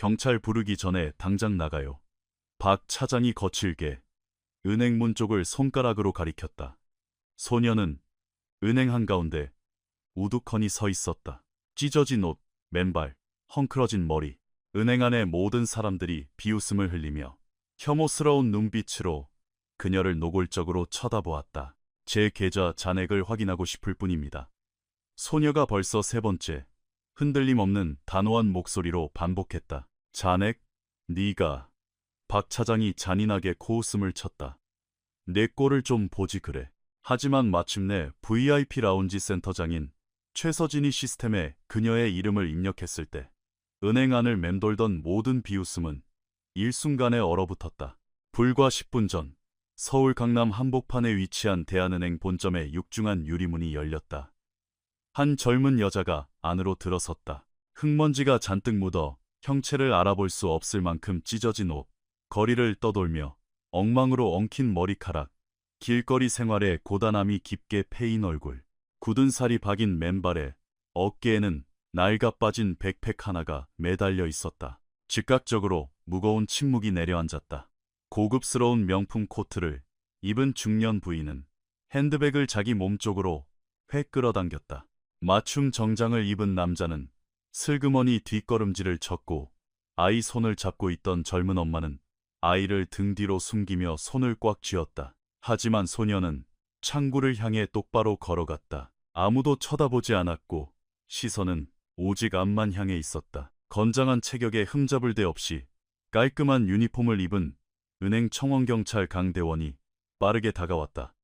경찰 부르기 전에 당장 나가요. 박 차장이 거칠게 은행 문 쪽을 손가락으로 가리켰다. 소녀는 은행 한가운데 우두커니 서 있었다. 찢어진 옷, 맨발, 헝클어진 머리. 은행 안의 모든 사람들이 비웃음을 흘리며 혐오스러운 눈빛으로 그녀를 노골적으로 쳐다보았다. 제 계좌 잔액을 확인하고 싶을 뿐입니다. 소녀가 벌써 세 번째, 흔들림 없는 단호한 목소리로 반복했다. 잔액? 네가. 박 차장이 잔인하게 코웃음을 쳤다. 내 꼴을 좀 보지 그래. 하지만 마침내 VIP 라운지 센터장인 최서진이 시스템에 그녀의 이름을 입력했을 때 은행 안을 맴돌던 모든 비웃음은 일순간에 얼어붙었다. 불과 10분 전 서울 강남 한복판에 위치한 대한은행 본점의 육중한 유리문이 열렸다. 한 젊은 여자가 안으로 들어섰다. 흙먼지가 잔뜩 묻어 형체를 알아볼 수 없을 만큼 찢어진 옷, 거리를 떠돌며 엉망으로 엉킨 머리카락, 길거리 생활의 고단함이 깊게 패인 얼굴, 굳은 살이 박인 맨발에 어깨에는 낡아 빠진 백팩 하나가 매달려 있었다. 즉각적으로 무거운 침묵이 내려앉았다. 고급스러운 명품 코트를 입은 중년 부인은 핸드백을 자기 몸쪽으로 획 끌어당겼다. 맞춤 정장을 입은 남자는 슬그머니 뒷걸음질을 쳤고 아이 손을 잡고 있던 젊은 엄마는 아이를 등 뒤로 숨기며 손을 꽉 쥐었다. 하지만 소녀는 창구를 향해 똑바로 걸어갔다. 아무도 쳐다보지 않았고 시선은 오직 앞만 향해 있었다. 건장한 체격에 흠잡을 데 없이 깔끔한 유니폼을 입은 은행 청원경찰 강대원이 빠르게 다가왔다.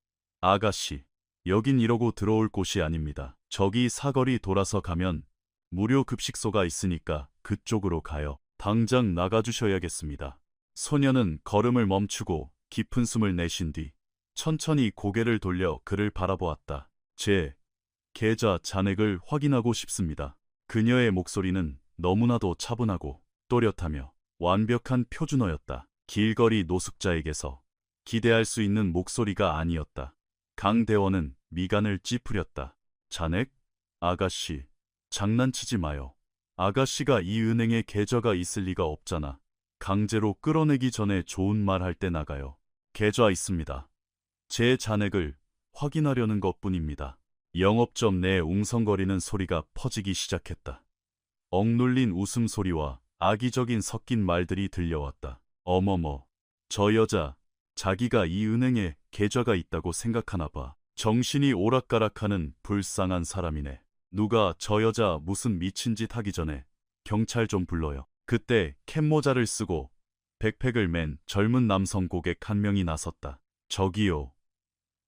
아가씨, 여긴 이러고 들어올 곳이 아닙니다. 저기 사거리 돌아서 가면 무료 급식소가 있으니까 그쪽으로 가요. 당장 나가주셔야겠습니다. 소녀는 걸음을 멈추고 깊은 숨을 내쉰 뒤 천천히 고개를 돌려 그를 바라보았다. 제 계좌 잔액을 확인하고 싶습니다. 그녀의 목소리는 너무나도 차분하고 또렷하며 완벽한 표준어였다. 길거리 노숙자에게서 기대할 수 있는 목소리가 아니었다. 강 대원은 미간을 찌푸렸다. 잔액? 아가씨, 장난치지 마요. 아가씨가 이 은행에 계좌가 있을 리가 없잖아. 강제로 끌어내기 전에 좋은 말 할 때 나가요. 계좌 있습니다. 제 잔액을 확인하려는 것뿐입니다. 영업점 내 웅성거리는 소리가 퍼지기 시작했다. 억눌린 웃음소리와 악의적인 섞인 말들이 들려왔다. 어머머, 저 여자 자기가 이 은행에 계좌가 있다고 생각하나 봐. 정신이 오락가락하는 불쌍한 사람이네. 누가 저 여자 무슨 미친 짓 하기 전에 경찰 좀 불러요. 그때 캡모자를 쓰고 백팩을 맨 젊은 남성 고객 한 명이 나섰다. 저기요.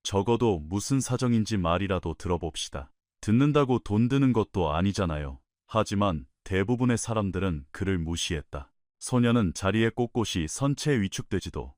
적어도 무슨 사정인지 말이라도 들어봅시다. 듣는다고 돈 드는 것도 아니잖아요. 하지만 대부분의 사람들은 그를 무시했다. 소녀는 자리에 꼿꼿이 선체에 위축되지도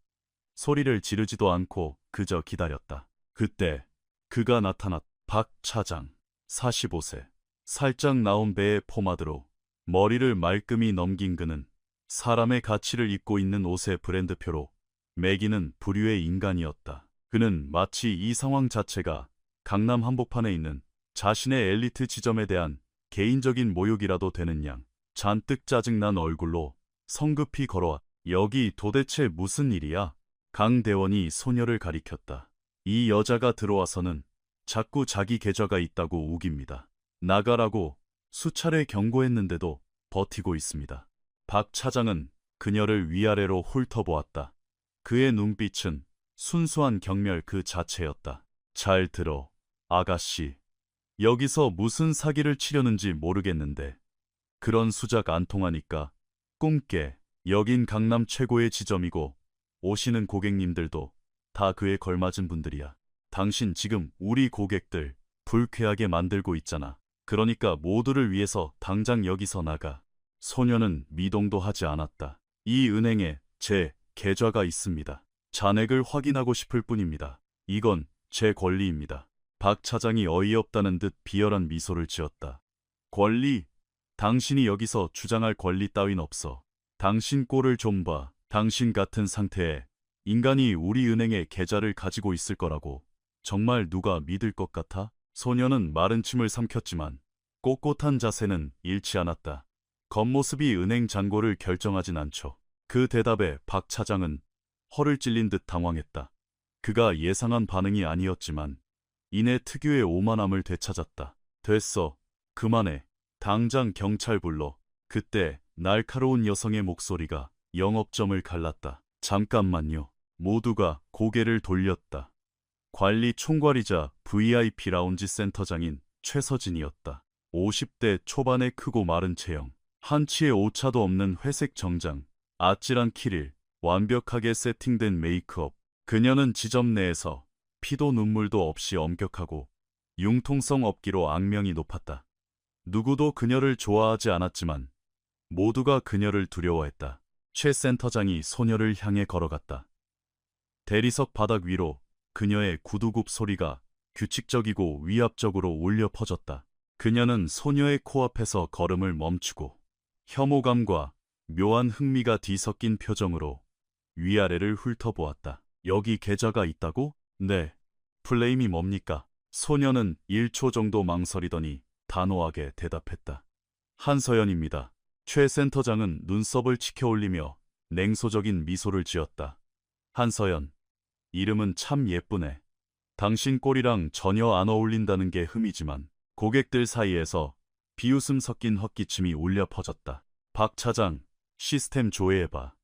소리를 지르지도 않고 그저 기다렸다. 그때 그가 나타났다. 박 차장, 45세. 살짝 나온 배의 포마드로 머리를 말끔히 넘긴 그는 사람의 가치를 잇고 있는 옷의 브랜드표로 매기는 부류의 인간이었다. 그는 마치 이 상황 자체가 강남 한복판에 있는 자신의 엘리트 지점에 대한 개인적인 모욕이라도 되는 양 잔뜩 짜증난 얼굴로 성급히 걸어와. 여기 도대체 무슨 일이야? 강 대원이 소녀를 가리켰다. 이 여자가 들어와서는 자꾸 자기 계좌가 있다고 우깁니다. 나가라고 수차례 경고했는데도 버티고 있습니다. 박 차장은 그녀를 위아래로 훑어보았다. 그의 눈빛은 순수한 경멸 그 자체였다. 잘 들어, 아가씨. 여기서 무슨 사기를 치려는지 모르겠는데 그런 수작 안 통하니까 꿈깨. 여긴 강남 최고의 지점이고 오시는 고객님들도 다 그에 걸맞은 분들이야. 당신 지금 우리 고객들 불쾌하게 만들고 있잖아. 그러니까 모두를 위해서 당장 여기서 나가. 소녀는 미동도 하지 않았다. 이 은행에 제 계좌가 있습니다. 잔액을 확인하고 싶을 뿐입니다. 이건 제 권리입니다. 박 차장이 어이없다는 듯 비열한 미소를 지었다. 권리? 당신이 여기서 주장할 권리 따윈 없어. 당신 꼴을 좀 봐. 당신 같은 상태에 인간이 우리 은행에 계좌를 가지고 있을 거라고 정말 누가 믿을 것 같아? 소녀는 마른 침을 삼켰지만 꼿꼿한 자세는 잃지 않았다. 겉모습이 은행 잔고를 결정하진 않죠. 그 대답에 박 차장은 허를 찔린 듯 당황했다. 그가 예상한 반응이 아니었지만 이내 특유의 오만함을 되찾았다. 됐어. 그만해. 당장 경찰 불러. 그때 날카로운 여성의 목소리가 영업점을 갈랐다. 잠깐만요. 모두가 고개를 돌렸다. 관리 총괄이자 VIP 라운지 센터장인 최서진이었다. 50대 초반의 크고 마른 체형, 한치의 오차도 없는 회색 정장, 아찔한 키릴, 완벽하게 세팅된 메이크업. 그녀는 지점 내에서 피도 눈물도 없이 엄격하고 융통성 없기로 악명이 높았다. 누구도 그녀를 좋아하지 않았지만 모두가 그녀를 두려워했다. 최 센터장이 소녀를 향해 걸어갔다. 대리석 바닥 위로 그녀의 구두굽 소리가 규칙적이고 위압적으로 울려 퍼졌다. 그녀는 소녀의 코앞에서 걸음을 멈추고 혐오감과 묘한 흥미가 뒤섞인 표정으로 위아래를 훑어보았다. 여기 계좌가 있다고? 네. 플레임이 뭡니까? 소녀는 1초 정도 망설이더니 단호하게 대답했다. 한서연입니다. 최 센터장은 눈썹을 치켜올리며 냉소적인 미소를 지었다. 한서연, 이름은 참 예쁘네. 당신 꼴이랑 전혀 안 어울린다는 게 흠이지만 고객들 사이에서 비웃음 섞인 헛기침이 울려 퍼졌다. 박 차장, 시스템 조회해봐.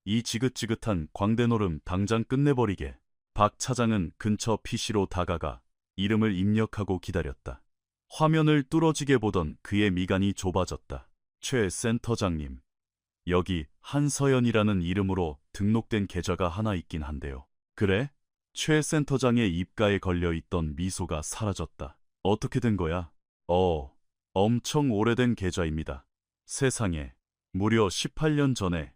이 지긋지긋한 광대노름 당장 끝내버리게. 박 차장은 근처 PC로 다가가 이름을 입력하고 기다렸다. 화면을 뚫어지게 보던 그의 미간이 좁아졌다. 최 센터장님, 여기 한서연이라는 이름으로 등록된 계좌가 하나 있긴 한데요. 그래? 최 센터장의 입가에 걸려있던 미소가 사라졌다. 어떻게 된 거야? 엄청 오래된 계좌입니다. 세상에, 무려 18년 전에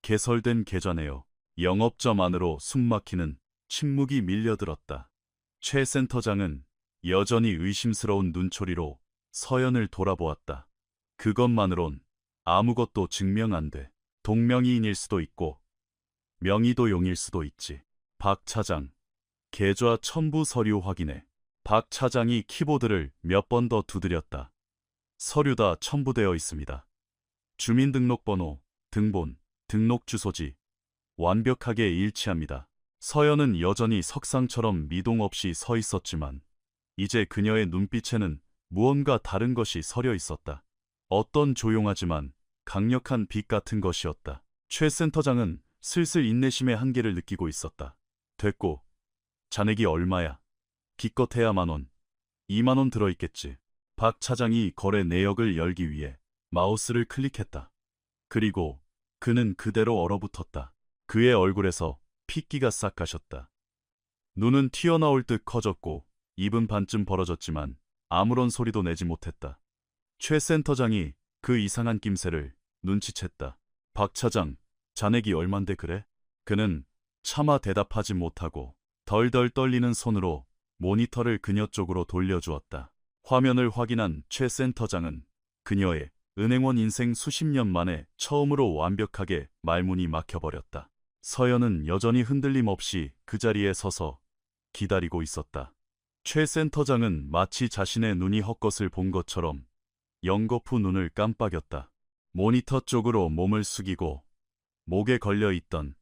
개설된 계좌네요. 영업점 안으로 숨막히는 침묵이 밀려들었다. 최 센터장은 여전히 의심스러운 눈초리로 서연을 돌아보았다. 그것만으론 아무것도 증명 안 돼. 동명이인일 수도 있고 명의도 용일 수도 있지. 박 차장, 계좌 첨부 서류 확인해. 박 차장이 키보드를 몇 번 더 두드렸다. 서류 다 첨부되어 있습니다. 주민등록번호, 등본, 등록주소지 완벽하게 일치합니다. 서연은 여전히 석상처럼 미동 없이 서 있었지만 이제 그녀의 눈빛에는 무언가 다른 것이 서려 있었다. 어떤 조용하지만 강력한 빛 같은 것이었다. 최 센터장은 슬슬 인내심의 한계를 느끼고 있었다. 됐고, 잔액이 얼마야? 기껏해야 10,000원, 20,000원 들어있겠지. 박 차장이 거래 내역을 열기 위해 마우스를 클릭했다. 그리고 그는 그대로 얼어붙었다. 그의 얼굴에서 핏기가 싹 가셨다. 눈은 튀어나올 듯 커졌고 입은 반쯤 벌어졌지만 아무런 소리도 내지 못했다. 최 센터장이 그 이상한 낌새를 눈치챘다. 박 차장, 잔액이 얼만데 그래? 그는 차마 대답하지 못하고 덜덜 떨리는 손으로 모니터를 그녀 쪽으로 돌려주었다. 화면을 확인한 최 센터장은 그녀의 은행원 인생 수십 년 만에 처음으로 완벽하게 말문이 막혀버렸다. 서연은 여전히 흔들림 없이 그 자리에 서서 기다리고 있었다. 최 센터장은 마치 자신의 눈이 헛것을 본 것처럼 연거푸 눈을 깜빡였다. 모니터 쪽으로 몸을 숙이고 목에 걸려있던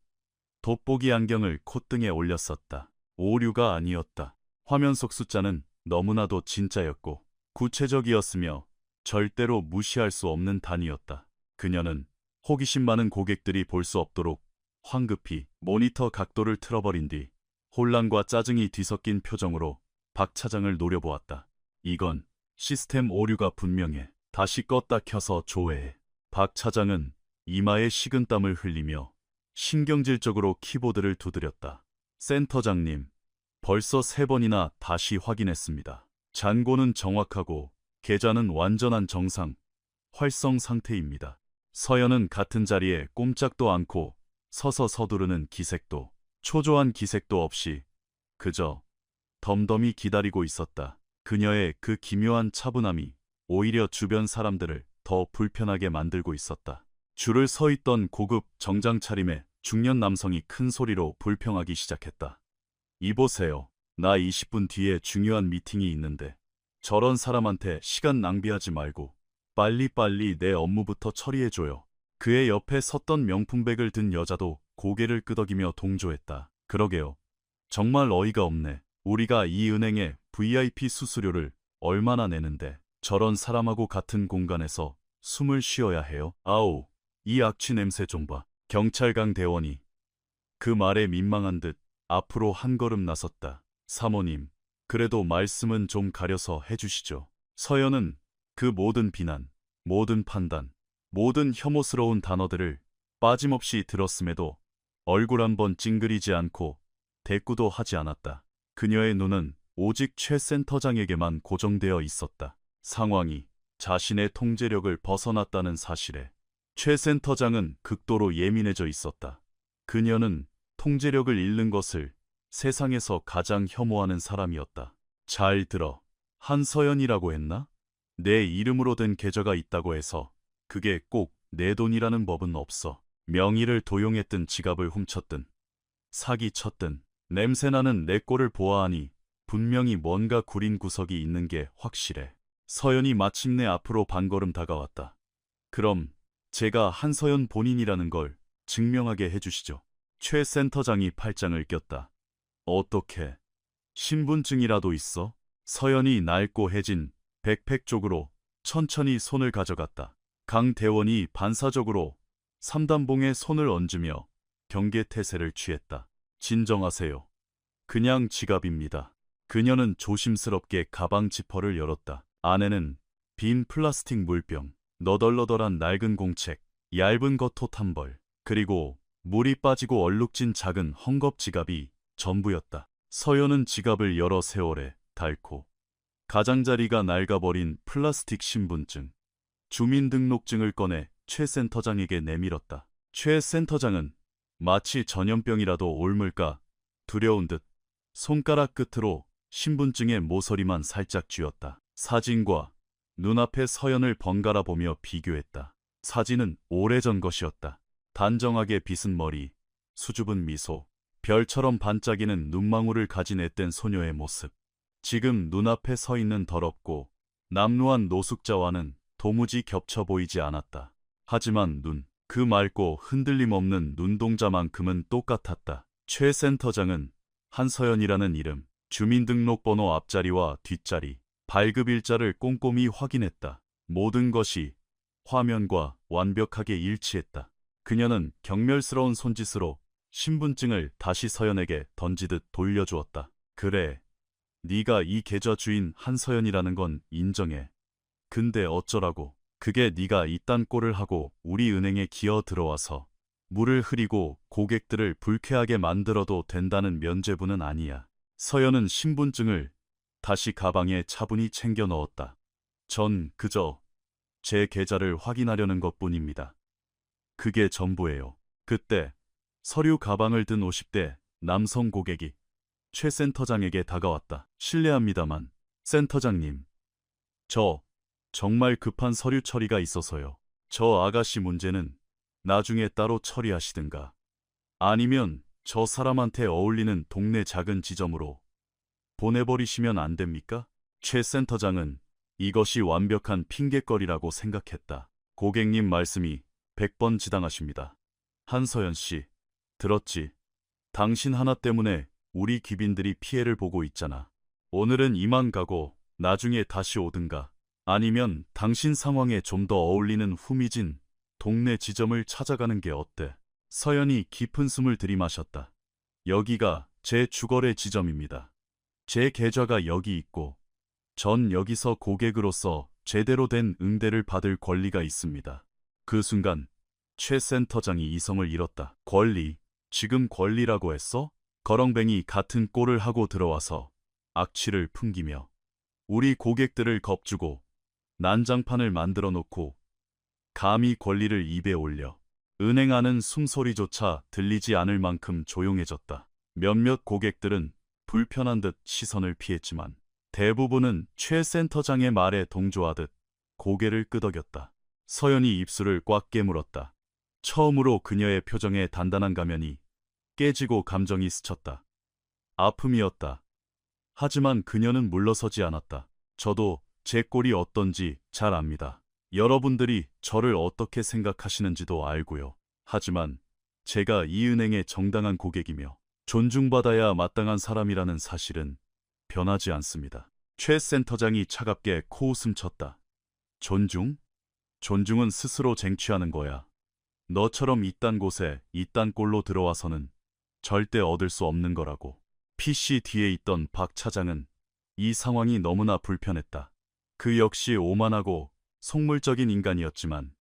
돋보기 안경을 콧등에 올렸었다. 오류가 아니었다. 화면 속 숫자는 너무나도 진짜였고 구체적이었으며 절대로 무시할 수 없는 단위였다. 그녀는 호기심 많은 고객들이 볼 수 없도록 황급히 모니터 각도를 틀어버린 뒤 혼란과 짜증이 뒤섞인 표정으로 박 차장을 노려보았다. 이건 시스템 오류가 분명해. 다시 껐다 켜서 조회해. 박 차장은 이마에 식은땀을 흘리며 신경질적으로 키보드를 두드렸다. 센터장님, 벌써 3번이나 다시 확인했습니다. 잔고는 정확하고 계좌는 완전한 정상, 활성 상태입니다. 서연은 같은 자리에 꼼짝도 않고 서서 서두르는 기색도, 초조한 기색도 없이 그저 덤덤히 기다리고 있었다. 그녀의 그 기묘한 차분함이 오히려 주변 사람들을 더 불편하게 만들고 있었다. 줄을 서 있던 고급 정장 차림의 중년 남성이 큰 소리로 불평하기 시작했다. 이보세요. 나 20분 뒤에 중요한 미팅이 있는데 저런 사람한테 시간 낭비하지 말고 빨리빨리 내 업무부터 처리해줘요. 그의 옆에 섰던 명품백을 든 여자도 고개를 끄덕이며 동조했다. 그러게요. 정말 어이가 없네. 우리가 이 은행에 VIP 수수료를 얼마나 내는데 저런 사람하고 같은 공간에서 숨을 쉬어야 해요? 아우, 이 악취 냄새 좀 봐. 경찰강 대원이 그 말에 민망한 듯 앞으로 한 걸음 나섰다. 사모님, 그래도 말씀은 좀 가려서 해주시죠. 서연은 그 모든 비난, 모든 판단, 모든 혐오스러운 단어들을 빠짐없이 들었음에도 얼굴 한번 찡그리지 않고 대꾸도 하지 않았다. 그녀의 눈은 오직 최 센터장에게만 고정되어 있었다. 상황이 자신의 통제력을 벗어났다는 사실에 최 센터장은 극도로 예민해져 있었다. 그녀는 통제력을 잃는 것을 세상에서 가장 혐오하는 사람이었다. 잘 들어. 한서연이라고 했나? 내 이름으로 된 계좌가 있다고 해서 그게 꼭 내 돈이라는 법은 없어. 명의를 도용했든 지갑을 훔쳤든 사기쳤든 냄새나는 내 꼴을 보아하니 분명히 뭔가 구린 구석이 있는 게 확실해. 서연이 마침내 앞으로 반걸음 다가왔다. 그럼 제가 한서연 본인이라는 걸 증명하게 해주시죠. 최 센터장이 팔짱을 꼈다. 어떻게? 신분증이라도 있어? 서연이 낡고 해진 백팩 쪽으로 천천히 손을 가져갔다. 강 대원이 반사적으로 삼단봉에 손을 얹으며 경계태세를 취했다. 진정하세요. 그냥 지갑입니다. 그녀는 조심스럽게 가방 지퍼를 열었다. 안에는 빈 플라스틱 물병, 너덜너덜한 낡은 공책, 얇은 겉옷 한 벌, 그리고 물이 빠지고 얼룩진 작은 헝겊 지갑이 전부였다. 서연은 지갑을 여러 세월에 닳고 가장자리가 낡아버린 플라스틱 신분증, 주민등록증을 꺼내 최 센터장에게 내밀었다. 최 센터장은 마치 전염병이라도 옮을까 두려운 듯 손가락 끝으로 신분증의 모서리만 살짝 쥐었다. 사진과 눈앞의 서연을 번갈아 보며 비교했다. 사진은 오래전 것이었다. 단정하게 빗은 머리, 수줍은 미소, 별처럼 반짝이는 눈망울을 가진 앳된 소녀의 모습. 지금 눈앞에 서 있는 더럽고 남루한 노숙자와는 도무지 겹쳐 보이지 않았다. 하지만 그 맑고 흔들림 없는 눈동자만큼은 똑같았다. 최 센터장은 한서연이라는 이름, 주민등록번호 앞자리와 뒷자리, 발급일자를 꼼꼼히 확인했다. 모든 것이 화면과 완벽하게 일치했다. 그녀는 경멸스러운 손짓으로 신분증을 다시 서연에게 던지듯 돌려주었다. 그래, 네가 이 계좌 주인 한서연이라는 건 인정해. 근데 어쩌라고? 그게 네가 이딴 꼴을 하고 우리 은행에 기어 들어와서 물을 흐리고 고객들을 불쾌하게 만들어도 된다는 면죄부는 아니야. 서연은 신분증을 다시 가방에 차분히 챙겨 넣었다. 전 그저 제 계좌를 확인하려는 것뿐입니다. 그게 전부예요. 그때 서류 가방을 든 50대 남성 고객이 최 센터장에게 다가왔다. 실례합니다만, 센터장님. 저 정말 급한 서류 처리가 있어서요. 저 아가씨 문제는 나중에 따로 처리하시든가. 아니면 저 사람한테 어울리는 동네 작은 지점으로 보내버리시면 안 됩니까? 최 센터장은 이것이 완벽한 핑곗거리라고 생각했다. 고객님 말씀이 100번 지당하십니다. 한서연 씨, 들었지? 당신 하나 때문에 우리 귀빈들이 피해를 보고 있잖아. 오늘은 이만 가고 나중에 다시 오든가. 아니면 당신 상황에 좀 더 어울리는 후미진 동네 지점을 찾아가는 게 어때? 서연이 깊은 숨을 들이마셨다. 여기가 제 주거래 지점입니다. 제 계좌가 여기 있고 전 여기서 고객으로서 제대로 된 응대를 받을 권리가 있습니다. 그 순간 최 센터장이 이성을 잃었다. 권리? 지금 권리라고 했어? 거렁뱅이 같은 꼴을 하고 들어와서 악취를 풍기며 우리 고객들을 겁주고 난장판을 만들어 놓고 감히 권리를 입에 올려. 은행 안은 숨소리조차 들리지 않을 만큼 조용해졌다. 몇몇 고객들은 불편한 듯 시선을 피했지만 대부분은 최 센터장의 말에 동조하듯 고개를 끄덕였다. 서연이 입술을 꽉 깨물었다. 처음으로 그녀의 표정에 단단한 가면이 깨지고 감정이 스쳤다. 아픔이었다. 하지만 그녀는 물러서지 않았다. 저도 제 꼴이 어떤지 잘 압니다. 여러분들이 저를 어떻게 생각하시는지도 알고요. 하지만 제가 이 은행의 정당한 고객이며 존중받아야 마땅한 사람이라는 사실은 변하지 않습니다. 최 센터장이 차갑게 코웃음 쳤다. 존중? 존중은 스스로 쟁취하는 거야. 너처럼 이딴 곳에 이딴 꼴로 들어와서는 절대 얻을 수 없는 거라고. PC 뒤에 있던 박 차장은 이 상황이 너무나 불편했다. 그 역시 오만하고 속물적인 인간이었지만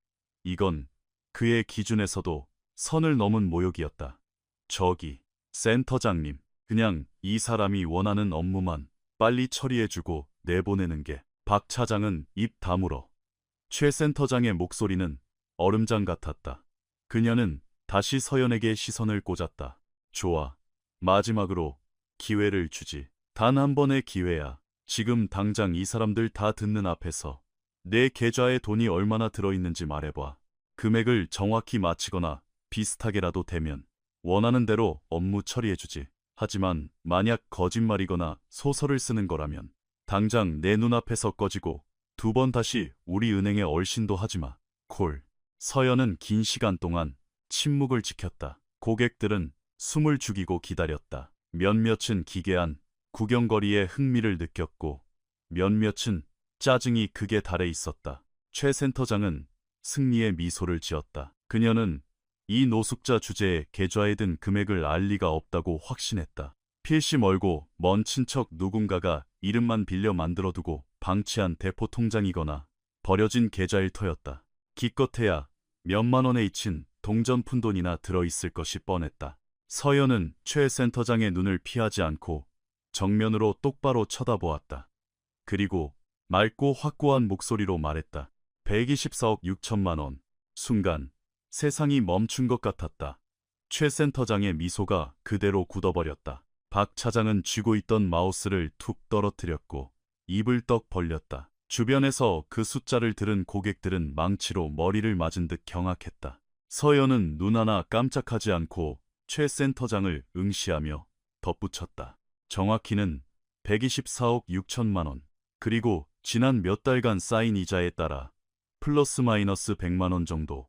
이건 그의 기준에서도 선을 넘은 모욕이었다. 저기, 센터장님, 그냥 이 사람이 원하는 업무만 빨리 처리해주고 내보내는 게. 박 차장은 입 다물어. 최 센터장의 목소리는 얼음장 같았다. 그녀는 다시 서연에게 시선을 꽂았다. 좋아. 마지막으로 기회를 주지. 단 한 번의 기회야. 지금 당장 이 사람들 다 듣는 앞에서 내 계좌에 돈이 얼마나 들어있는지 말해봐. 금액을 정확히 맞히거나 비슷하게라도 되면 원하는 대로 업무 처리해주지. 하지만 만약 거짓말이거나 소설을 쓰는 거라면 당장 내 눈앞에서 꺼지고 두 번 다시 우리 은행에 얼씬도 하지마. 콜. 서연은 긴 시간 동안 침묵을 지켰다. 고객들은 숨을 죽이고 기다렸다. 몇몇은 기괴한 구경거리에 흥미를 느꼈고 몇몇은 짜증이 극에 달해 있었다. 최 센터장은 승리의 미소를 지었다. 그녀는 이 노숙자 주제에 계좌에 든 금액을 알 리가 없다고 확신했다. 필시 멀고 먼 친척 누군가가 이름만 빌려 만들어두고 방치한 대포 통장이거나 버려진 계좌일 터였다. 기껏해야 몇만 원에 잊힌 동전 푼돈이나 들어있을 것이 뻔했다. 서연은 최 센터장의 눈을 피하지 않고 정면으로 똑바로 쳐다보았다. 그리고 맑고 확고한 목소리로 말했다. 124억 6천만 원. 순간 세상이 멈춘 것 같았다. 최 센터장의 미소가 그대로 굳어버렸다. 박 차장은 쥐고 있던 마우스를 툭 떨어뜨렸고 입을 떡 벌렸다. 주변에서 그 숫자를 들은 고객들은 망치로 머리를 맞은 듯 경악했다. 서연은 눈 하나 깜짝하지 않고 최 센터장을 응시하며 덧붙였다. 정확히는 124억 6천만 원. 그리고 지난 몇 달간 쌓인 이자에 따라 플러스 마이너스 100만 원 정도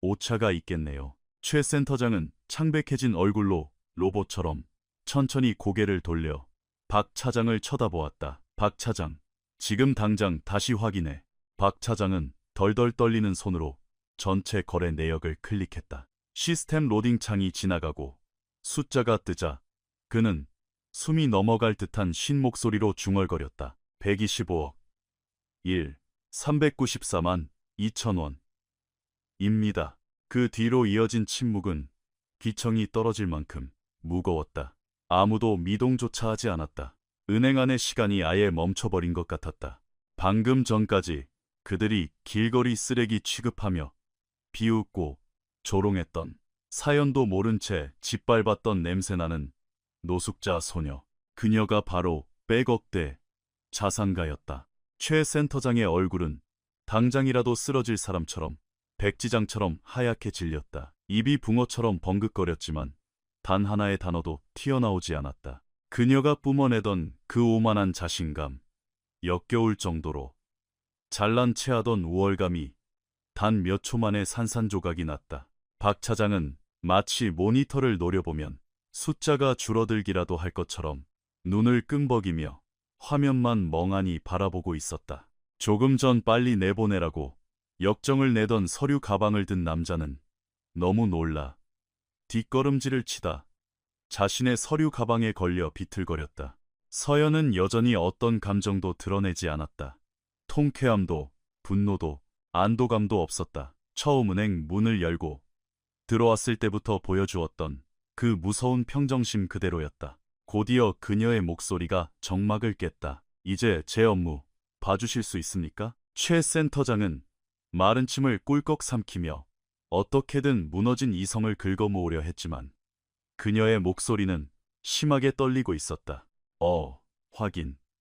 오차가 있겠네요. 최 센터장은 창백해진 얼굴로 로봇처럼 천천히 고개를 돌려 박 차장을 쳐다보았다. 박 차장, 지금 당장 다시 확인해. 박 차장은 덜덜 떨리는 손으로 전체 거래 내역을 클릭했다. 시스템 로딩 창이 지나가고 숫자가 뜨자 그는 숨이 넘어갈 듯한 쉰 목소리로 중얼거렸다. 125억 1. 394만 2천 원 입니다. 그 뒤로 이어진 침묵은 귀청이 떨어질 만큼 무거웠다. 아무도 미동조차 하지 않았다. 은행 안의 시간이 아예 멈춰버린 것 같았다. 방금 전까지 그들이 길거리 쓰레기 취급하며 비웃고 조롱했던, 사연도 모른 채 짓밟았던 냄새나는 노숙자 소녀. 그녀가 바로 백억대 자산가였다. 최 센터장의 얼굴은 당장이라도 쓰러질 사람처럼 백지장처럼 하얗게 질렸다. 입이 붕어처럼 벙긋거렸지만 단 하나의 단어도 튀어나오지 않았다. 그녀가 뿜어내던 그 오만한 자신감, 역겨울 정도로 잘난 체하던 우월감이 단 몇 초 만에 산산조각이 났다. 박 차장은 마치 모니터를 노려보면 숫자가 줄어들기라도 할 것처럼 눈을 끔벅이며 화면만 멍하니 바라보고 있었다. 조금 전 빨리 내보내라고 역정을 내던 서류 가방을 든 남자는 너무 놀라 뒷걸음질을 치다 자신의 서류 가방에 걸려 비틀거렸다. 서연은 여전히 어떤 감정도 드러내지 않았다. 통쾌함도 분노도 안도감도 없었다. 처음 은행 문을 열고 들어왔을 때부터 보여주었던 그 무서운 평정심 그대로였다. 곧이어 그녀의 목소리가 정막을 깼다. 이제 제 업무 봐주실 수 있습니까? 최 센터장은 마른 침을 꿀꺽 삼키며 어떻게든 무너진 이성을 긁어모으려 했지만 그녀의 목소리는 심하게 떨리고 있었다.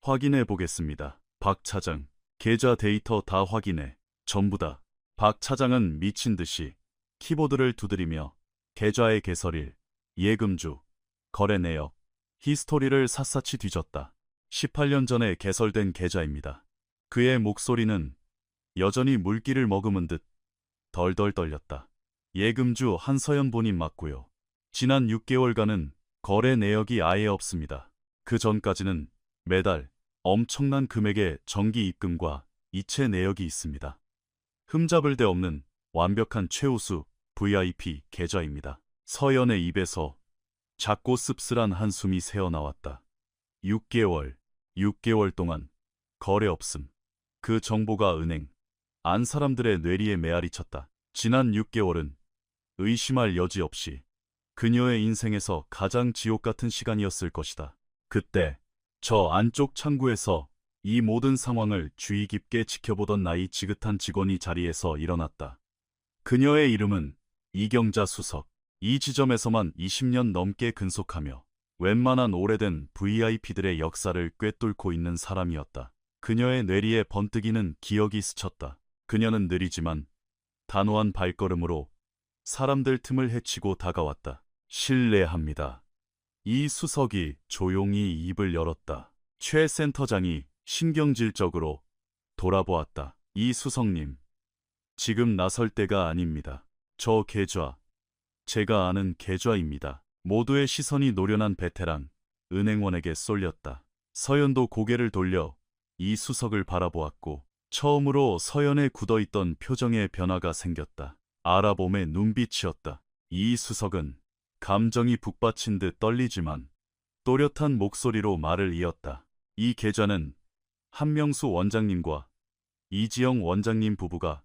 확인해 보겠습니다. 박 차장, 계좌 데이터 다 확인해. 전부 다. 박 차장은 미친 듯이 키보드를 두드리며 계좌의 개설일, 예금주, 거래 내역, 히스토리를 샅샅이 뒤졌다. 18년 전에 개설된 계좌입니다. 그의 목소리는 여전히 물기를 머금은 듯 덜덜 떨렸다. 예금주 한서연 본인 맞고요. 지난 6개월간은 거래 내역이 아예 없습니다. 그 전까지는 매달 엄청난 금액의 정기 입금과 이체 내역이 있습니다. 흠잡을 데 없는 완벽한 최우수 VIP 계좌입니다. 서연의 입에서 작고 씁쓸한 한숨이 새어나왔다. 6개월 동안 거래 없음. 그 정보가 은행 안 사람들의 뇌리에 메아리 쳤다. 지난 6개월은 의심할 여지 없이 그녀의 인생에서 가장 지옥 같은 시간이었을 것이다. 그때 저 안쪽 창구에서 이 모든 상황을 주의 깊게 지켜보던 나이 지긋한 직원이 자리에서 일어났다. 그녀의 이름은 이경자 수석. 이 지점에서만 20년 넘게 근속하며 웬만한 오래된 VIP들의 역사를 꿰뚫고 있는 사람이었다. 그녀의 뇌리에 번뜩이는 기억이 스쳤다. 그녀는 느리지만 단호한 발걸음으로 사람들 틈을 헤치고 다가왔다. 실례합니다. 이 수석이 조용히 입을 열었다. 최 센터장이 신경질적으로 돌아보았다. 이 수석님, 지금 나설 때가 아닙니다. 저 계좌, 제가 아는 계좌입니다. 모두의 시선이 노련한 베테랑 은행원에게 쏠렸다. 서연도 고개를 돌려 이 수석을 바라보았고 처음으로 서연에 굳어있던 표정에 변화가 생겼다. 알아봄의 눈빛이었다. 이 수석은 감정이 북받친 듯 떨리지만 또렷한 목소리로 말을 이었다. 이 계좌는 한명수 원장님과 이지영 원장님 부부가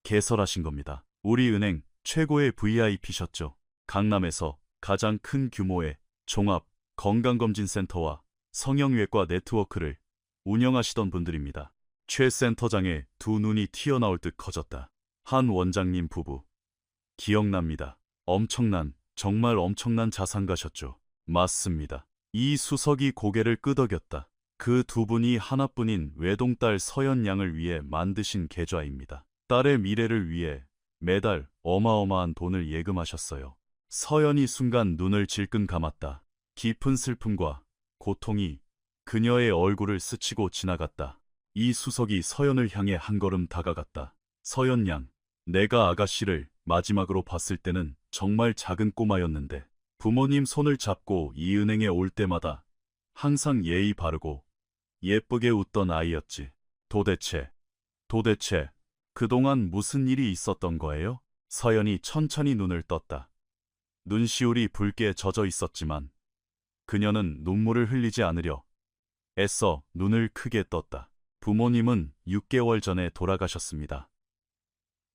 개설하신 겁니다. 우리 은행 최고의 VIP셨죠. 강남에서 가장 큰 규모의 종합 건강검진센터와 성형외과 네트워크를 운영하시던 분들입니다. 최 센터장의 두 눈이 튀어나올 듯 커졌다. 한 원장님 부부. 기억납니다. 정말 엄청난 자산가셨죠. 맞습니다. 이 수석이 고개를 끄덕였다. 그 두 분이 하나뿐인 외동딸 서연 양을 위해 만드신 계좌입니다. 딸의 미래를 위해 매달 어마어마한 돈을 예금하셨어요. 서연이 순간 눈을 질끈 감았다. 깊은 슬픔과 고통이 그녀의 얼굴을 스치고 지나갔다. 이 수석이 서연을 향해 한 걸음 다가갔다. 서연 양, 내가 아가씨를 마지막으로 봤을 때는 정말 작은 꼬마였는데 부모님 손을 잡고 이 은행에 올 때마다 항상 예의 바르고 예쁘게 웃던 아이였지. 도대체 그동안 무슨 일이 있었던 거예요? 서연이 천천히 눈을 떴다. 눈시울이 붉게 젖어 있었지만 그녀는 눈물을 흘리지 않으려 애써 눈을 크게 떴다. 부모님은 6개월 전에 돌아가셨습니다.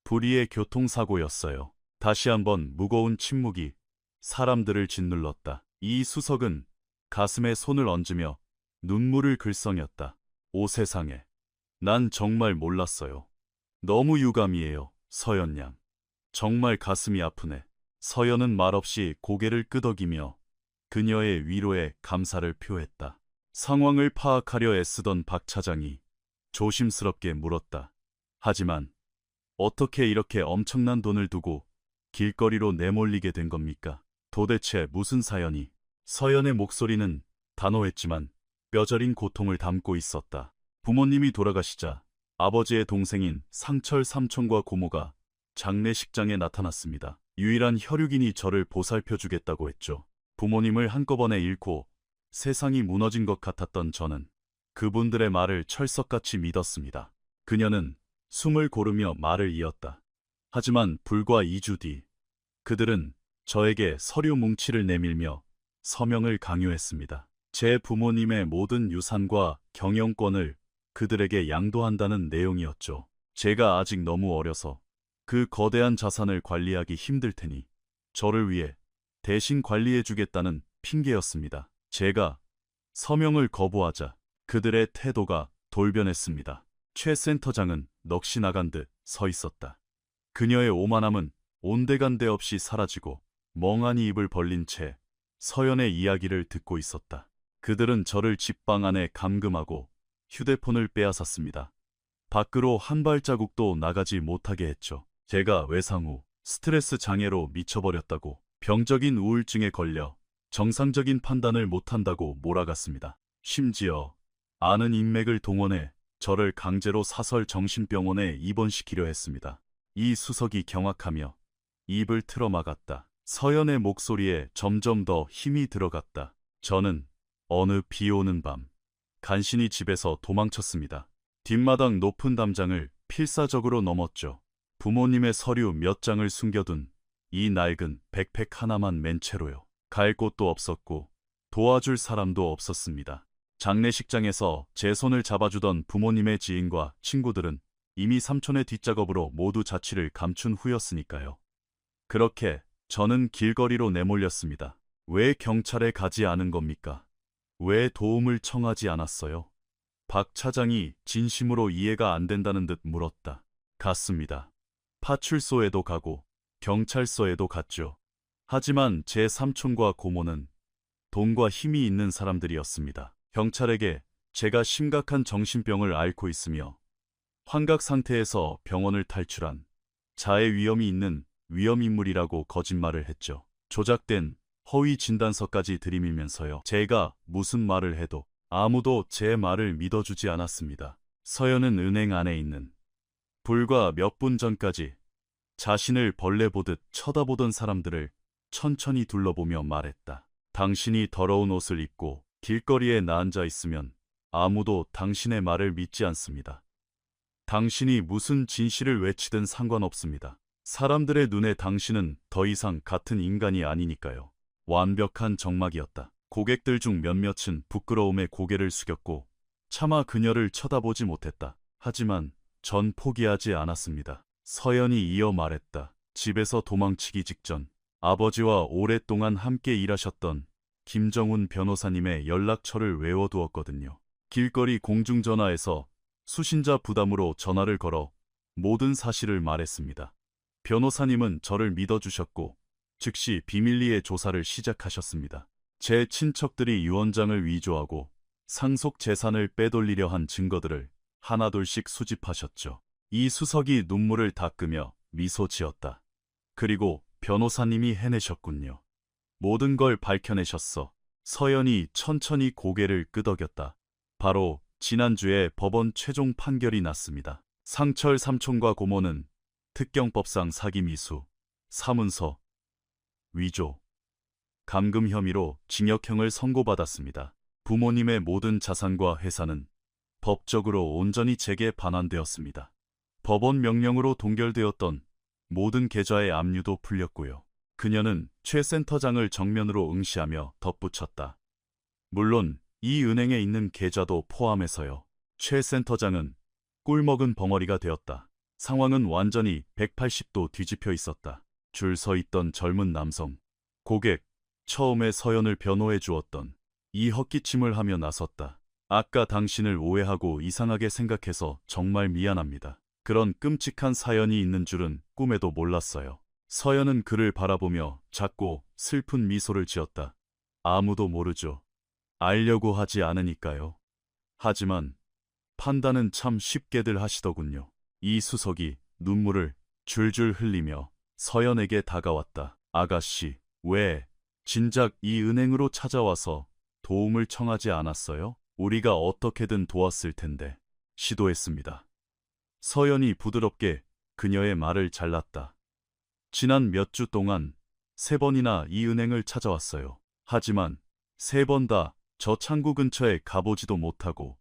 불의의 교통사고였어요. 다시 한번 무거운 침묵이 사람들을 짓눌렀다. 이 수석은 가슴에 손을 얹으며 눈물을 글썽였다. 오 세상에, 난 정말 몰랐어요. 너무 유감이에요, 서연 양. 정말 가슴이 아프네. 서연은 말없이 고개를 끄덕이며 그녀의 위로에 감사를 표했다. 상황을 파악하려 애쓰던 박 차장이 조심스럽게 물었다. 하지만 어떻게 이렇게 엄청난 돈을 두고 길거리로 내몰리게 된 겁니까? 도대체 무슨 사연이? 서연의 목소리는 단호했지만 뼈저린 고통을 담고 있었다. 부모님이 돌아가시자 아버지의 동생인 상철 삼촌과 고모가 장례식장에 나타났습니다. 유일한 혈육인이 저를 보살펴주겠다고 했죠. 부모님을 한꺼번에 잃고 세상이 무너진 것 같았던 저는 그분들의 말을 철석같이 믿었습니다. 그녀는 숨을 고르며 말을 이었다. 하지만 불과 2주 뒤 그들은 저에게 서류 뭉치를 내밀며 서명을 강요했습니다. 제 부모님의 모든 유산과 경영권을 그들에게 양도한다는 내용이었죠. 제가 아직 너무 어려서 그 거대한 자산을 관리하기 힘들 테니 저를 위해 대신 관리해주겠다는 핑계였습니다. 제가 서명을 거부하자 그들의 태도가 돌변했습니다. 최 센터장은 넋이 나간 듯 서 있었다. 그녀의 오만함은 온데간데 없이 사라지고 멍하니 입을 벌린 채 서연의 이야기를 듣고 있었다. 그들은 저를 집방 안에 감금하고 휴대폰을 빼앗았습니다. 밖으로 한 발자국도 나가지 못하게 했죠. 제가 외상 후 스트레스 장애로 미쳐버렸다고, 병적인 우울증에 걸려 정상적인 판단을 못한다고 몰아갔습니다. 심지어 아는 인맥을 동원해 저를 강제로 사설 정신병원에 입원시키려 했습니다. 이 수석이 경악하며 입을 틀어막았다. 서연의 목소리에 점점 더 힘이 들어갔다. 저는 어느 비 오는 밤 간신히 집에서 도망쳤습니다. 뒷마당 높은 담장을 필사적으로 넘었죠. 부모님의 서류 몇 장을 숨겨둔 이 낡은 백팩 하나만 맨 채로요. 갈 곳도 없었고 도와줄 사람도 없었습니다. 장례식장에서 제 손을 잡아주던 부모님의 지인과 친구들은 이미 삼촌의 뒷작업으로 모두 자취를 감춘 후였으니까요. 그렇게 저는 길거리로 내몰렸습니다. 왜 경찰에 가지 않은 겁니까? 왜 도움을 청하지 않았어요? 박 차장이 진심으로 이해가 안 된다는 듯 물었다. 갔습니다. 파출소에도 가고 경찰서에도 갔죠. 하지만 제 삼촌과 고모는 돈과 힘이 있는 사람들이었습니다. 경찰에게 제가 심각한 정신병을 앓고 있으며 환각 상태에서 병원을 탈출한 자해 위험이 있는 위험인물이라고 거짓말을 했죠. 조작된 허위 진단서까지 들이밀면서요. 제가 무슨 말을 해도 아무도 제 말을 믿어주지 않았습니다. 서연은 은행 안에 있는 불과 몇 분 전까지 자신을 벌레 보듯 쳐다보던 사람들을 천천히 둘러보며 말했다. 당신이 더러운 옷을 입고 길거리에 나앉아 있으면 아무도 당신의 말을 믿지 않습니다. 당신이 무슨 진실을 외치든 상관없습니다. 사람들의 눈에 당신은 더 이상 같은 인간이 아니니까요. 완벽한 정막이었다. 고객들 중 몇몇은 부끄러움에 고개를 숙였고 차마 그녀를 쳐다보지 못했다. 하지만 전 포기하지 않았습니다. 서연이 이어 말했다. 집에서 도망치기 직전 아버지와 오랫동안 함께 일하셨던 김정훈 변호사님의 연락처를 외워두었거든요. 길거리 공중전화에서 수신자 부담으로 전화를 걸어 모든 사실을 말했습니다. 변호사님은 저를 믿어주셨고 즉시 비밀리에 조사를 시작하셨습니다. 제 친척들이 유언장을 위조하고 상속 재산을 빼돌리려 한 증거들을 하나둘씩 수집하셨죠. 이 수석이 눈물을 닦으며 미소 지었다. 그리고 변호사님이 해내셨군요. 모든 걸 밝혀내셨어. 서연이 천천히 고개를 끄덕였다. 바로 지난주에 법원 최종 판결이 났습니다. 상철 삼촌과 고모는 특경법상 사기 미수, 사문서, 위조, 감금 혐의로 징역형을 선고받았습니다. 부모님의 모든 자산과 회사는 법적으로 온전히 제게 반환되었습니다. 법원 명령으로 동결되었던 모든 계좌의 압류도 풀렸고요. 그녀는 최 센터장을 정면으로 응시하며 덧붙였다. 물론 이 은행에 있는 계좌도 포함해서요. 최 센터장은 꿀먹은 벙어리가 되었다. 상황은 완전히 180도 뒤집혀 있었다. 줄 서 있던 젊은 남성, 고객, 처음에 서연을 변호해 주었던 이 헛기침을 하며 나섰다. 아까 당신을 오해하고 이상하게 생각해서 정말 미안합니다. 그런 끔찍한 사연이 있는 줄은 꿈에도 몰랐어요. 서연은 그를 바라보며 작고 슬픈 미소를 지었다. 아무도 모르죠. 알려고 하지 않으니까요. 하지만 판단은 참 쉽게들 하시더군요. 이 수석이 눈물을 줄줄 흘리며 서연에게 다가왔다. 아가씨, 왜 진작 이 은행으로 찾아와서 도움을 청하지 않았어요? 우리가 어떻게든 도왔을 텐데. 시도했습니다. 서연이 부드럽게 그녀의 말을 잘랐다. 지난 몇 주 동안 3번이나 이 은행을 찾아왔어요. 하지만 3번 다 저 창구 근처에 가보지도 못하고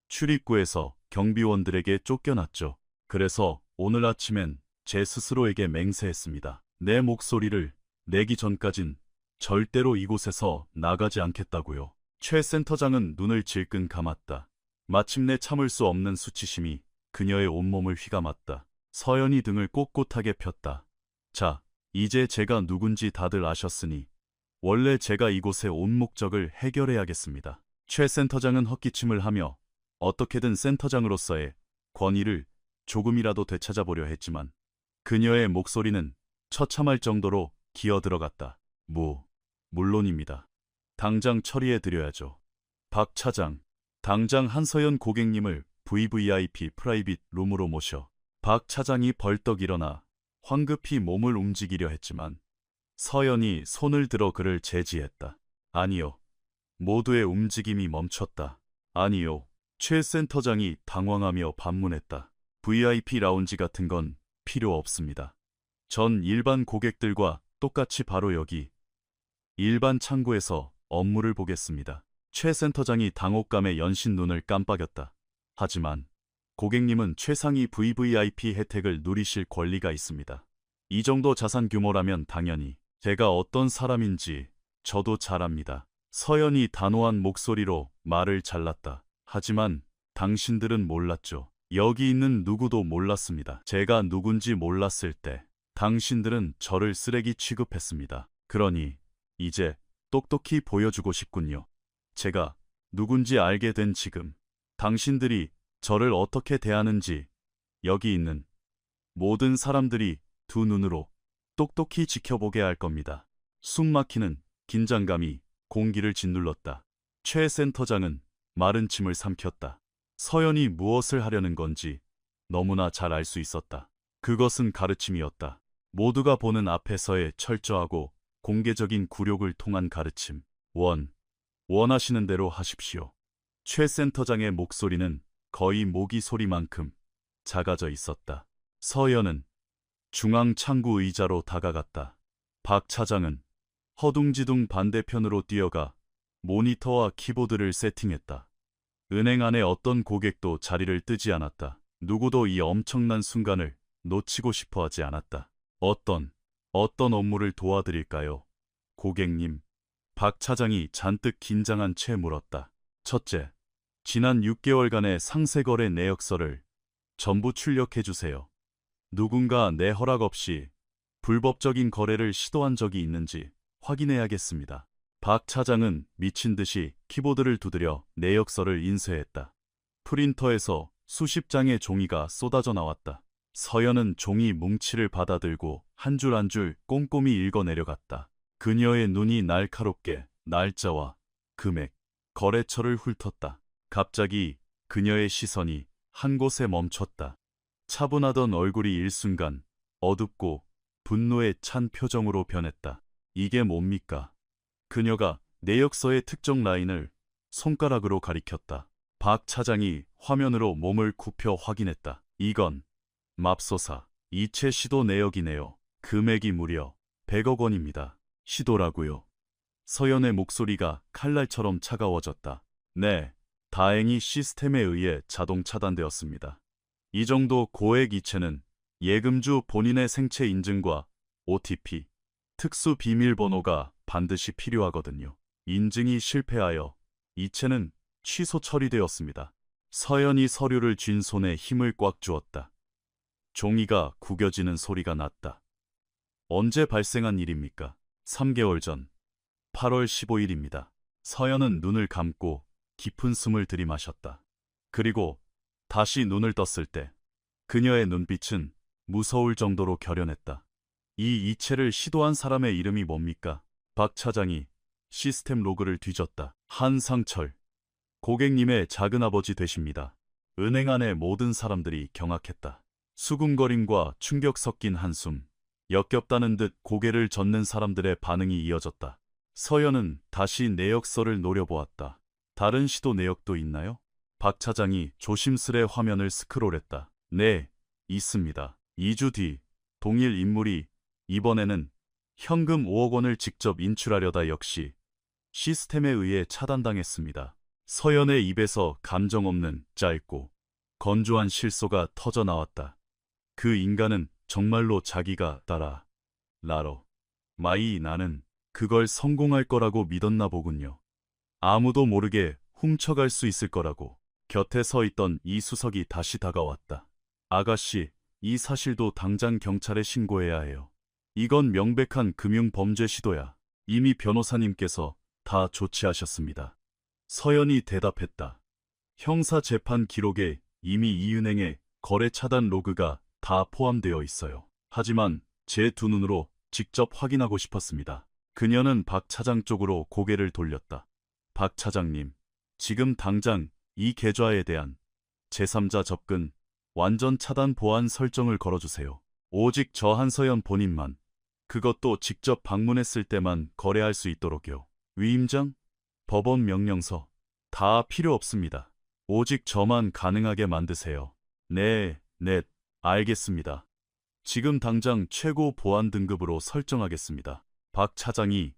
출입구에서 경비원들에게 쫓겨났죠. 그래서 오늘 아침엔 제 스스로에게 맹세했습니다. 내 목소리를 내기 전까진 절대로 이곳에서 나가지 않겠다고요. 최 센터장은 눈을 질끈 감았다. 마침내 참을 수 없는 수치심이 그녀의 온몸을 휘감았다. 서연이 등을 꼿꼿하게 폈다. 자, 이제 제가 누군지 다들 아셨으니 원래 제가 이곳에 온 목적을 해결해야겠습니다. 최 센터장은 헛기침을 하며 어떻게든 센터장으로서의 권위를 조금이라도 되찾아보려 했지만 그녀의 목소리는 처참할 정도로 기어들어갔다. 물론입니다. 당장 처리해드려야죠. 박 차장, 당장 한서연 고객님을 VVIP 프라이빗 룸으로 모셔. 박 차장이 벌떡 일어나 황급히 몸을 움직이려 했지만 서연이 손을 들어 그를 제지했다. 아니요. 모두의 움직임이 멈췄다. 아니요. 최 센터장이 당황하며 반문했다. VIP 라운지 같은 건 필요 없습니다. 전 일반 고객들과 똑같이 바로 여기 일반 창구에서 업무를 보겠습니다. 최 센터장이 당혹감에 연신 눈을 깜빡였다. 하지만 고객님은 최상위 VVIP 혜택을 누리실 권리가 있습니다. 이 정도 자산 규모라면 당연히 제가 어떤 사람인지 저도 잘 압니다. 서연이 단호한 목소리로 말을 잘랐다. 하지만 당신들은 몰랐죠. 여기 있는 누구도 몰랐습니다. 제가 누군지 몰랐을 때 당신들은 저를 쓰레기 취급했습니다. 그러니 이제 똑똑히 보여주고 싶군요. 제가 누군지 알게 된 지금 당신들이 저를 어떻게 대하는지 여기 있는 모든 사람들이 두 눈으로 똑똑히 지켜보게 할 겁니다. 숨막히는 긴장감이 공기를 짓눌렀다. 최 센터장은 마른 침을 삼켰다. 서연이 무엇을 하려는 건지 너무나 잘 알 수 있었다. 그것은 가르침이었다. 모두가 보는 앞에서의 철저하고 공개적인 굴욕을 통한 가르침. 원하시는 대로 하십시오. 최 센터장의 목소리는 거의 모기 소리만큼 작아져 있었다. 서연은 중앙 창구 의자로 다가갔다. 박 차장은 허둥지둥 반대편으로 뛰어가 모니터와 키보드를 세팅했다. 은행 안에 어떤 고객도 자리를 뜨지 않았다. 누구도 이 엄청난 순간을 놓치고 싶어 하지 않았다. 어떤 업무를 도와드릴까요? 고객님. 박 차장이 잔뜩 긴장한 채 물었다. 첫째, 지난 6개월간의 상세거래 내역서를 전부 출력해 주세요. 누군가 내 허락 없이 불법적인 거래를 시도한 적이 있는지 확인해야겠습니다. 박 차장은 미친 듯이 키보드를 두드려 내역서를 인쇄했다. 프린터에서 수십 장의 종이가 쏟아져 나왔다. 서연은 종이 뭉치를 받아들고 한 줄 한 줄 꼼꼼히 읽어 내려갔다. 그녀의 눈이 날카롭게 날짜와 금액, 거래처를 훑었다. 갑자기 그녀의 시선이 한 곳에 멈췄다. 차분하던 얼굴이 일순간 어둡고 분노에 찬 표정으로 변했다. 이게 뭡니까? 그녀가 내역서의 특정 라인을 손가락으로 가리켰다. 박 차장이 화면으로 몸을 굽혀 확인했다. 이건 맙소사 이체 시도 내역이네요. 금액이 무려 100억 원입니다. 시도라고요? 서연의 목소리가 칼날처럼 차가워졌다. 네, 다행히 시스템에 의해 자동 차단되었습니다. 이 정도 고액 이체는 예금주 본인의 생체 인증과 OTP, 특수 비밀번호가 반드시 필요하거든요. 인증이 실패하여 이체는 취소 처리되었습니다. 서연이 서류를 쥔 손에 힘을 꽉 주었다. 종이가 구겨지는 소리가 났다. 언제 발생한 일입니까? 3개월 전 8월 15일입니다. 서연은 눈을 감고 깊은 숨을 들이마셨다. 그리고 다시 눈을 떴을 때 그녀의 눈빛은 무서울 정도로 결연했다. 이 이체를 시도한 사람의 이름이 뭡니까? 박 차장이 시스템 로그를 뒤졌다. 한상철, 고객님의 작은아버지 되십니다. 은행 안의 모든 사람들이 경악했다. 수군거림과 충격 섞인 한숨, 역겹다는 듯 고개를 젓는 사람들의 반응이 이어졌다. 서연은 다시 내역서를 노려보았다. 다른 시도 내역도 있나요? 박 차장이 조심스레 화면을 스크롤했다. 네, 있습니다. 2주 뒤 동일 인물이 이번에는 현금 5억 원을 직접 인출하려다 역시 시스템에 의해 차단당했습니다. 서연의 입에서 감정 없는 짧고 건조한 실소가 터져 나왔다. 그 인간은 정말로 자기가 따라 라로 마이 나는 그걸 성공할 거라고 믿었나 보군요. 아무도 모르게 훔쳐갈 수 있을 거라고. 곁에 서 있던 이 수석이 다시 다가왔다. 아가씨, 이 사실도 당장 경찰에 신고해야 해요. 이건 명백한 금융범죄 시도야. 이미 변호사님께서 다 조치하셨습니다. 서연이 대답했다. 형사재판 기록에 이미 이은행의 거래 차단 로그가 다 포함되어 있어요. 하지만 제 두 눈으로 직접 확인하고 싶었습니다. 그녀는 박 차장 쪽으로 고개를 돌렸다. 박 차장님, 지금 당장 이 계좌에 대한 제3자 접근, 완전 차단 보안 설정을 걸어주세요. 오직 저 한서연 본인만, 그것도 직접 방문했을 때만 거래할 수 있도록요. 위임장, 법원 명령서, 다 필요 없습니다. 오직 저만 가능하게 만드세요. 네, 알겠습니다. 지금 당장 최고 보안 등급으로 설정하겠습니다. 박 차장이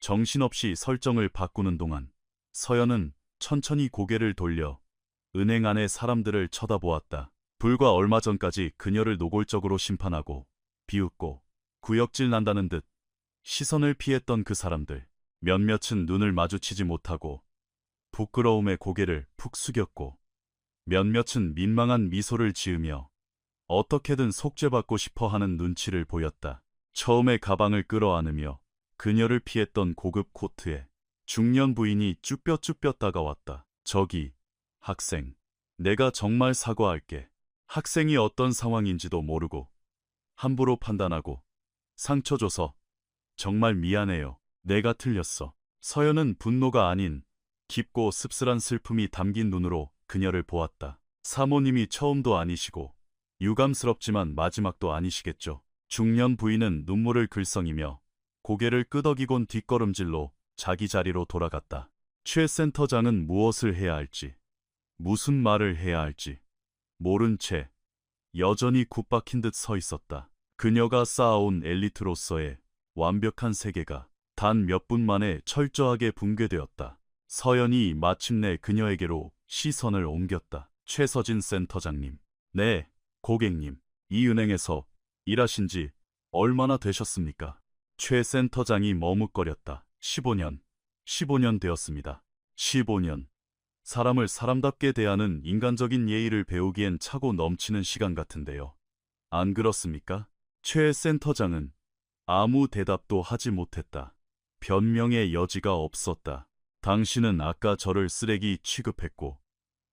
정신없이 설정을 바꾸는 동안 서연은 천천히 고개를 돌려 은행 안의 사람들을 쳐다보았다. 불과 얼마 전까지 그녀를 노골적으로 심판하고 비웃고 구역질 난다는 듯 시선을 피했던 그 사람들. 몇몇은 눈을 마주치지 못하고 부끄러움에 고개를 푹 숙였고 몇몇은 민망한 미소를 지으며 어떻게든 속죄받고 싶어 하는 눈치를 보였다. 처음에 가방을 끌어안으며 그녀를 피했던 고급 코트에 중년 부인이 쭈뼛쭈뼛 다가왔다. 저기, 학생. 내가 정말 사과할게. 학생이 어떤 상황인지도 모르고 함부로 판단하고 상처 줘서 정말 미안해요. 내가 틀렸어. 서연은 분노가 아닌 깊고 씁쓸한 슬픔이 담긴 눈으로 그녀를 보았다. 사모님이 처음도 아니시고 유감스럽지만 마지막도 아니시겠죠. 중년 부인은 눈물을 글썽이며 고개를 끄덕이곤 뒷걸음질로 자기 자리로 돌아갔다. 최 센터장은 무엇을 해야 할지, 무슨 말을 해야 할지 모른 채 여전히 굳박힌 듯 서 있었다. 그녀가 쌓아온 엘리트로서의 완벽한 세계가 단 몇 분 만에 철저하게 붕괴되었다. 서연이 마침내 그녀에게로 시선을 옮겼다. 최서진 센터장님. 네, 고객님. 이 은행에서 일하신 지 얼마나 되셨습니까? 최 센터장이 머뭇거렸다. 15년 되었습니다. 15년. 사람을 사람답게 대하는 인간적인 예의를 배우기엔 차고 넘치는 시간 같은데요. 안 그렇습니까? 최 센터장은 아무 대답도 하지 못했다. 변명의 여지가 없었다. 당신은 아까 저를 쓰레기 취급했고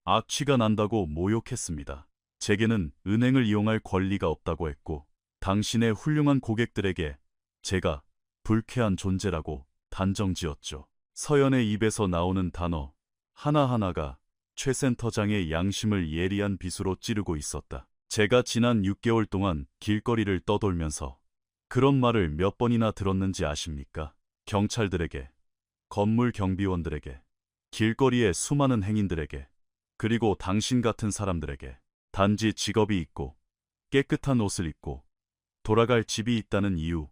악취가 난다고 모욕했습니다. 제게는 은행을 이용할 권리가 없다고 했고 당신의 훌륭한 고객들에게 제가 불쾌한 존재라고 단정지었죠. 서연의 입에서 나오는 단어 하나하나가 최 센터장의 양심을 예리한 비수로 찌르고 있었다. 제가 지난 6개월 동안 길거리를 떠돌면서 그런 말을 몇 번이나 들었는지 아십니까? 경찰들에게, 건물 경비원들에게, 길거리의 수많은 행인들에게, 그리고 당신 같은 사람들에게 단지 직업이 있고 깨끗한 옷을 입고 돌아갈 집이 있다는 이유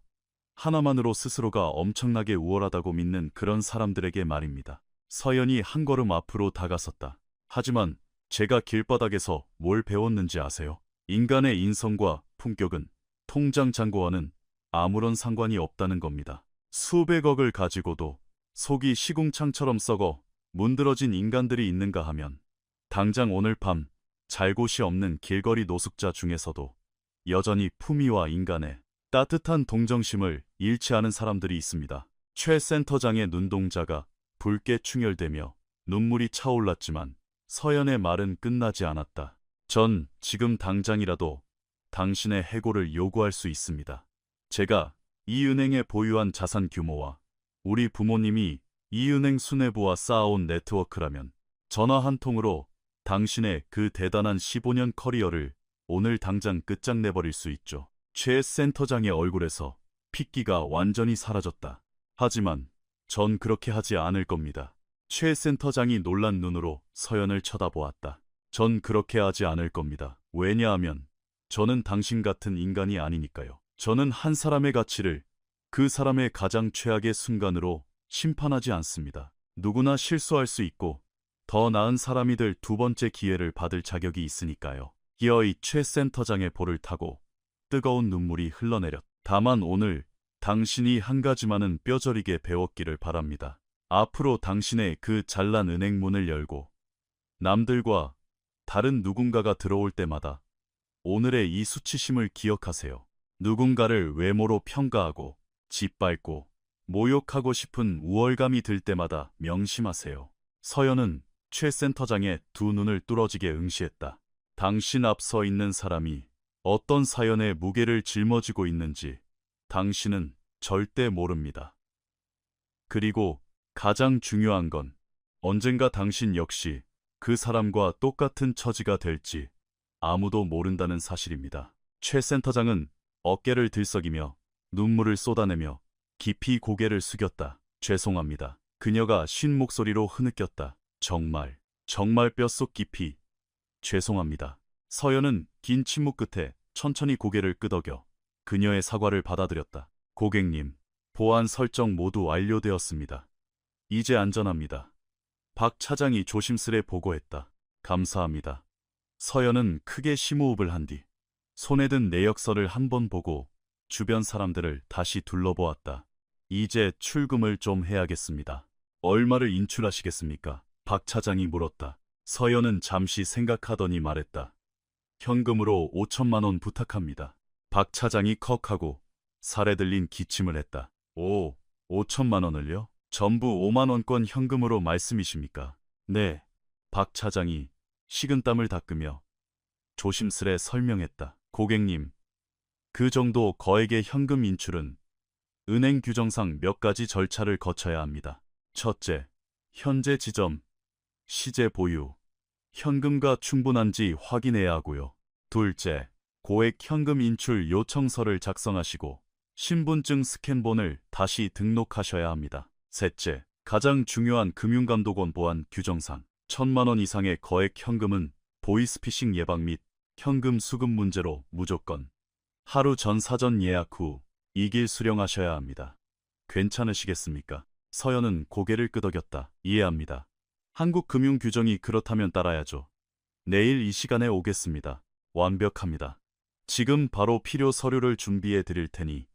하나만으로 스스로가 엄청나게 우월하다고 믿는 그런 사람들에게 말입니다. 서연이 한 걸음 앞으로 다가섰다. 하지만 제가 길바닥에서 뭘 배웠는지 아세요? 인간의 인성과 품격은 통장 잔고와는 아무런 상관이 없다는 겁니다. 수백억을 가지고도 속이 시궁창처럼 썩어 문드러진 인간들이 있는가 하면 당장 오늘 밤 잘 곳이 없는 길거리 노숙자 중에서도 여전히 품위와 인간의 따뜻한 동정심을 잃지 않은 사람들이 있습니다. 최 센터장의 눈동자가 붉게 충혈되며 눈물이 차올랐지만 서연의 말은 끝나지 않았다. 전 지금 당장이라도 당신의 해고를 요구할 수 있습니다. 제가 이 은행에 보유한 자산 규모와 우리 부모님이 이 은행 수뇌부와 쌓아온 네트워크라면 전화 한 통으로 당신의 그 대단한 15년 커리어를 오늘 당장 끝장내버릴 수 있죠. 최 센터장의 얼굴에서 핏기가 완전히 사라졌다. 하지만 전 그렇게 하지 않을 겁니다. 최 센터장이 놀란 눈으로 서연을 쳐다보았다. 전 그렇게 하지 않을 겁니다. 왜냐하면 저는 당신 같은 인간이 아니니까요. 저는 한 사람의 가치를 그 사람의 가장 최악의 순간으로 심판하지 않습니다. 누구나 실수할 수 있고 더 나은 사람이 될 두 번째 기회를 받을 자격이 있으니까요. 기어이 최 센터장의 볼을 타고 뜨거운 눈물이 흘러내렸다. 다만 오늘 당신이 한 가지만은 뼈저리게 배웠기를 바랍니다. 앞으로 당신의 그 잘난 은행 문을 열고 남들과 다른 누군가가 들어올 때마다 오늘의 이 수치심을 기억하세요. 누군가를 외모로 평가하고 짓밟고 모욕하고 싶은 우월감이 들 때마다 명심하세요. 서연은 최 센터장의 두 눈을 뚫어지게 응시했다. 당신 앞 서 있는 사람이 어떤 사연의 무게를 짊어지고 있는지 당신은 절대 모릅니다. 그리고 가장 중요한 건 언젠가 당신 역시 그 사람과 똑같은 처지가 될지 아무도 모른다는 사실입니다. 최 센터장은 어깨를 들썩이며 눈물을 쏟아내며 깊이 고개를 숙였다. 죄송합니다. 그녀가 쉰 목소리로 흐느꼈다. 정말 정말 뼛속 깊이 죄송합니다. 서연은 긴 침묵 끝에 천천히 고개를 끄덕여 그녀의 사과를 받아들였다. 고객님, 보안 설정 모두 완료되었습니다. 이제 안전합니다. 박 차장이 조심스레 보고했다. 감사합니다. 서연은 크게 심호흡을 한 뒤 손에 든 내역서를 한 번 보고 주변 사람들을 다시 둘러보았다. 이제 출금을 좀 해야겠습니다. 얼마를 인출하시겠습니까? 박 차장이 물었다. 서연은 잠시 생각하더니 말했다. 현금으로 5천만 원 부탁합니다. 박 차장이 컥하고 살에 들린 기침을 했다. 5천만 원을요? 전부 5만 원권 현금으로 말씀이십니까? 네. 박 차장이 식은땀을 닦으며 조심스레 설명했다. 고객님, 그 정도 거액의 현금 인출은 은행 규정상 몇 가지 절차를 거쳐야 합니다. 첫째, 현재 지점, 시제 보유, 현금과 충분한지 확인해야 하고요. 둘째, 고액 현금 인출 요청서를 작성하시고 신분증 스캔본을 다시 등록하셔야 합니다. 셋째, 가장 중요한 금융감독원 보안 규정상 1,000만 원 이상의 거액 현금은 보이스피싱 예방 및 현금 수급 문제로 무조건 하루 전 사전 예약 후 이길 수령하셔야 합니다. 괜찮으시겠습니까? 서연은 고개를 끄덕였다. 이해합니다. 한국 금융 규정이 그렇다면 따라야죠. 내일 이 시간에 오겠습니다. 완벽합니다. 지금 바로 필요 서류를 준비해 드릴 테니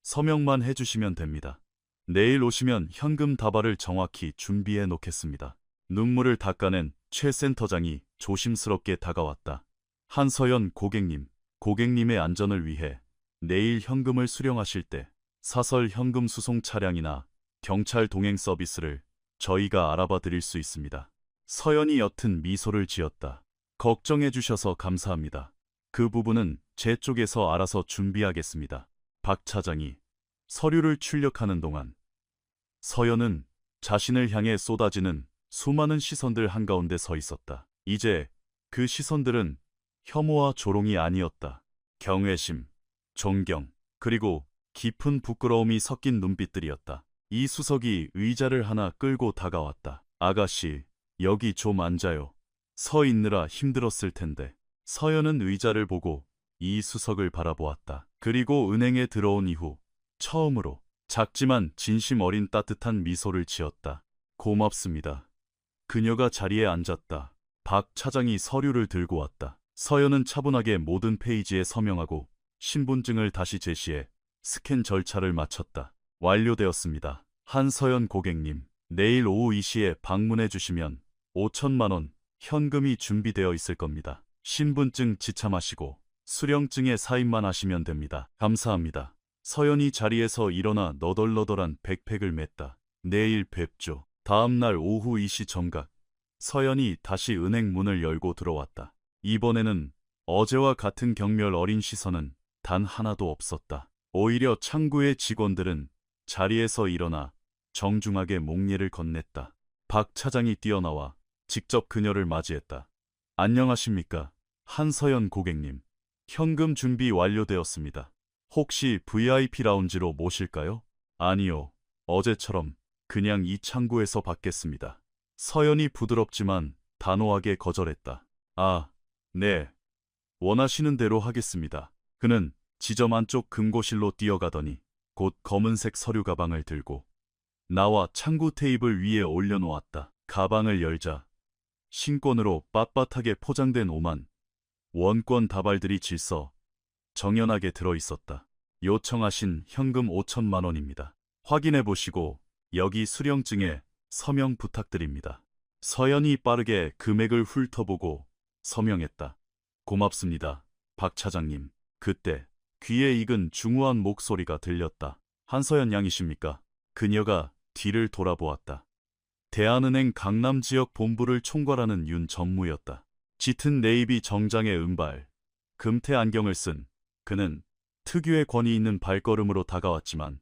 서명만 해주시면 됩니다. 내일 오시면 현금 다발을 정확히 준비해 놓겠습니다. 눈물을 닦아낸 최 센터장이 조심스럽게 다가왔다. 한서연 고객님, 고객님의 안전을 위해 내일 현금을 수령하실 때 사설 현금 수송 차량이나 경찰 동행 서비스를 저희가 알아봐 드릴 수 있습니다. 서연이 옅은 미소를 지었다. 걱정해 주셔서 감사합니다. 그 부분은 제 쪽에서 알아서 준비하겠습니다. 박 차장이 서류를 출력하는 동안 서연은 자신을 향해 쏟아지는 수많은 시선들 한가운데 서 있었다. 이제 그 시선들은 혐오와 조롱이 아니었다. 경외심, 존경, 그리고 깊은 부끄러움이 섞인 눈빛들이었다. 이 수석이 의자를 하나 끌고 다가왔다. 아가씨, 여기 좀 앉아요. 서 있느라 힘들었을 텐데. 서연은 의자를 보고 이 수석을 바라보았다. 그리고 은행에 들어온 이후 처음으로 작지만 진심 어린 따뜻한 미소를 지었다. 고맙습니다. 그녀가 자리에 앉았다. 박 차장이 서류를 들고 왔다. 서연은 차분하게 모든 페이지에 서명하고 신분증을 다시 제시해 스캔 절차를 마쳤다. 완료되었습니다. 한서연 고객님, 내일 오후 2시에 방문해 주시면 5천만 원 현금이 준비되어 있을 겁니다. 신분증 지참하시고 수령증에 사인만 하시면 됩니다. 감사합니다. 서연이 자리에서 일어나 너덜너덜한 백팩을 맸다. 내일 뵙죠. 다음 날 오후 2시 정각, 서연이 다시 은행 문을 열고 들어왔다. 이번에는 어제와 같은 경멸 어린 시선은 단 하나도 없었다. 오히려 창구의 직원들은 자리에서 일어나 정중하게 목례를 건넸다. 박 차장이 뛰어나와 직접 그녀를 맞이했다. 안녕하십니까? 한서연 고객님. 현금 준비 완료되었습니다. 혹시 VIP 라운지로 모실까요? 아니요. 어제처럼 그냥 이 창구에서 받겠습니다. 서연이 부드럽지만 단호하게 거절했다. 아, 네. 원하시는 대로 하겠습니다. 그는 지점 안쪽 금고실로 뛰어가더니 곧 검은색 서류 가방을 들고 나와 창구 테이블 위에 올려놓았다. 가방을 열자 신권으로 빳빳하게 포장된 5만 원권 다발들이 질서 정연하게 들어있었다. 요청하신 현금 5천만 원입니다. 확인해 보시고 여기 수령증에 서명 부탁드립니다. 서연이 빠르게 금액을 훑어보고 서명했다. 고맙습니다, 박 차장님. 그때 귀에 익은 중후한 목소리가 들렸다. 한서연 양이십니까? 그녀가 뒤를 돌아보았다. 대한은행 강남지역 본부를 총괄하는 윤 전무였다. 짙은 네이비 정장에 은발, 금태 안경을 쓴 그는 특유의 권위 있는 발걸음으로 다가왔지만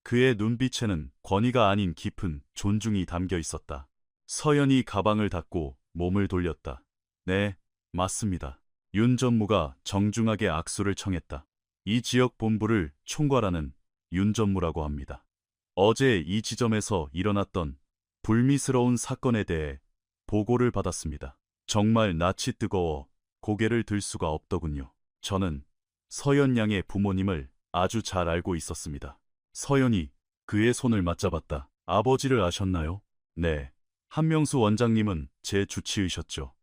그의 눈빛에는 권위가 아닌 깊은 존중이 담겨 있었다. 서연이 가방을 닫고 몸을 돌렸다. 네, 맞습니다. 윤 전무가 정중하게 악수를 청했다. 이 지역 본부를 총괄하는 윤 전무라고 합니다. 어제 이 지점에서 일어났던 불미스러운 사건에 대해 보고를 받았습니다. 정말 낯이 뜨거워 고개를 들 수가 없더군요. 저는 서연 양의 부모님을 아주 잘 알고 있었습니다. 서연이 그의 손을 맞잡았다. 아버지를 아셨나요? 네. 한명수 원장님은 제 주치의셨죠.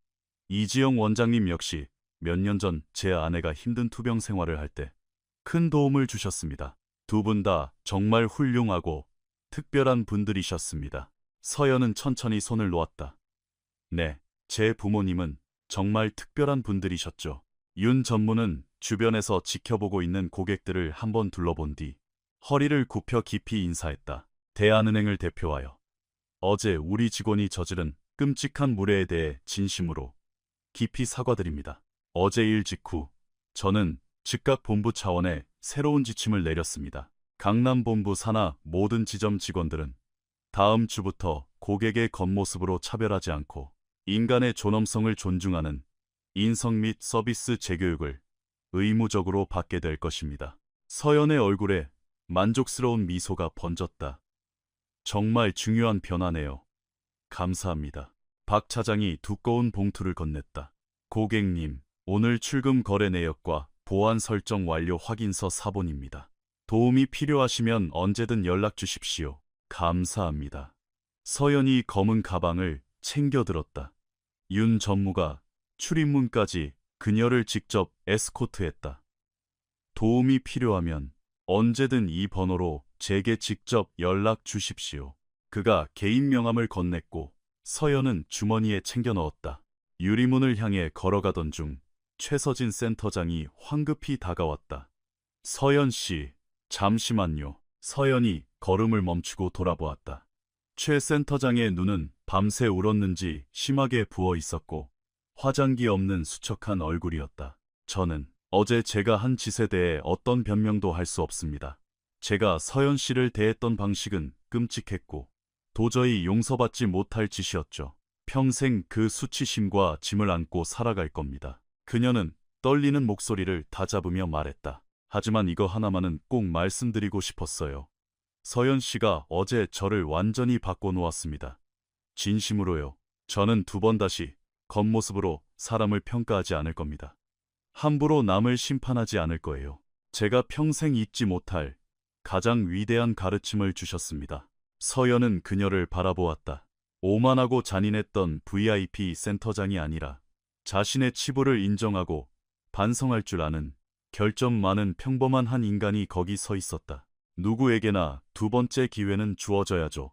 이지영 원장님 역시 몇 년 전 제 아내가 힘든 투병 생활을 할 때 큰 도움을 주셨습니다. 두 분 다 정말 훌륭하고 특별한 분들이셨습니다. 서연은 천천히 손을 놓았다. 네, 제 부모님은 정말 특별한 분들이셨죠. 윤 전무는 주변에서 지켜보고 있는 고객들을 한번 둘러본 뒤 허리를 굽혀 깊이 인사했다. 대한은행을 대표하여 어제 우리 직원이 저지른 끔찍한 무례에 대해 진심으로 깊이 사과드립니다. 어제 일 직후 저는 즉각 본부 차원의 새로운 지침을 내렸습니다. 강남본부 산하 모든 지점 직원들은 다음 주부터 고객의 겉모습으로 차별하지 않고 인간의 존엄성을 존중하는 인성 및 서비스 재교육을 의무적으로 받게 될 것입니다. 서연의 얼굴에 만족스러운 미소가 번졌다. 정말 중요한 변화네요. 감사합니다. 박 차장이 두꺼운 봉투를 건넸다. 고객님, 오늘 출금 거래 내역과 보안 설정 완료 확인서 사본입니다. 도움이 필요하시면 언제든 연락 주십시오. 감사합니다. 서연이 검은 가방을 챙겨 들었다. 윤 전무가 출입문까지 그녀를 직접 에스코트했다. 도움이 필요하면 언제든 이 번호로 제게 직접 연락 주십시오. 그가 개인 명함을 건넸고 서연은 주머니에 챙겨 넣었다. 유리문을 향해 걸어가던 중 최서진 센터장이 황급히 다가왔다. 서연 씨, 잠시만요. 서연이 걸음을 멈추고 돌아보았다. 최 센터장의 눈은 밤새 울었는지 심하게 부어 있었고 화장기 없는 수척한 얼굴이었다. 저는 어제 제가 한 짓에 대해 어떤 변명도 할 수 없습니다. 제가 서연 씨를 대했던 방식은 끔찍했고 도저히 용서받지 못할 짓이었죠. 평생 그 수치심과 짐을 안고 살아갈 겁니다. 그녀는 떨리는 목소리를 다잡으며 말했다. 하지만 이거 하나만은 꼭 말씀드리고 싶었어요. 서연 씨가 어제 저를 완전히 바꿔놓았습니다. 진심으로요. 저는 두 번 다시 겉모습으로 사람을 평가하지 않을 겁니다. 함부로 남을 심판하지 않을 거예요. 제가 평생 잊지 못할 가장 위대한 가르침을 주셨습니다. 서연은 그녀를 바라보았다. 오만하고 잔인했던 VIP 센터장이 아니라 자신의 치부를 인정하고 반성할 줄 아는 결점 많은 평범한 한 인간이 거기 서 있었다. 누구에게나 두 번째 기회는 주어져야죠.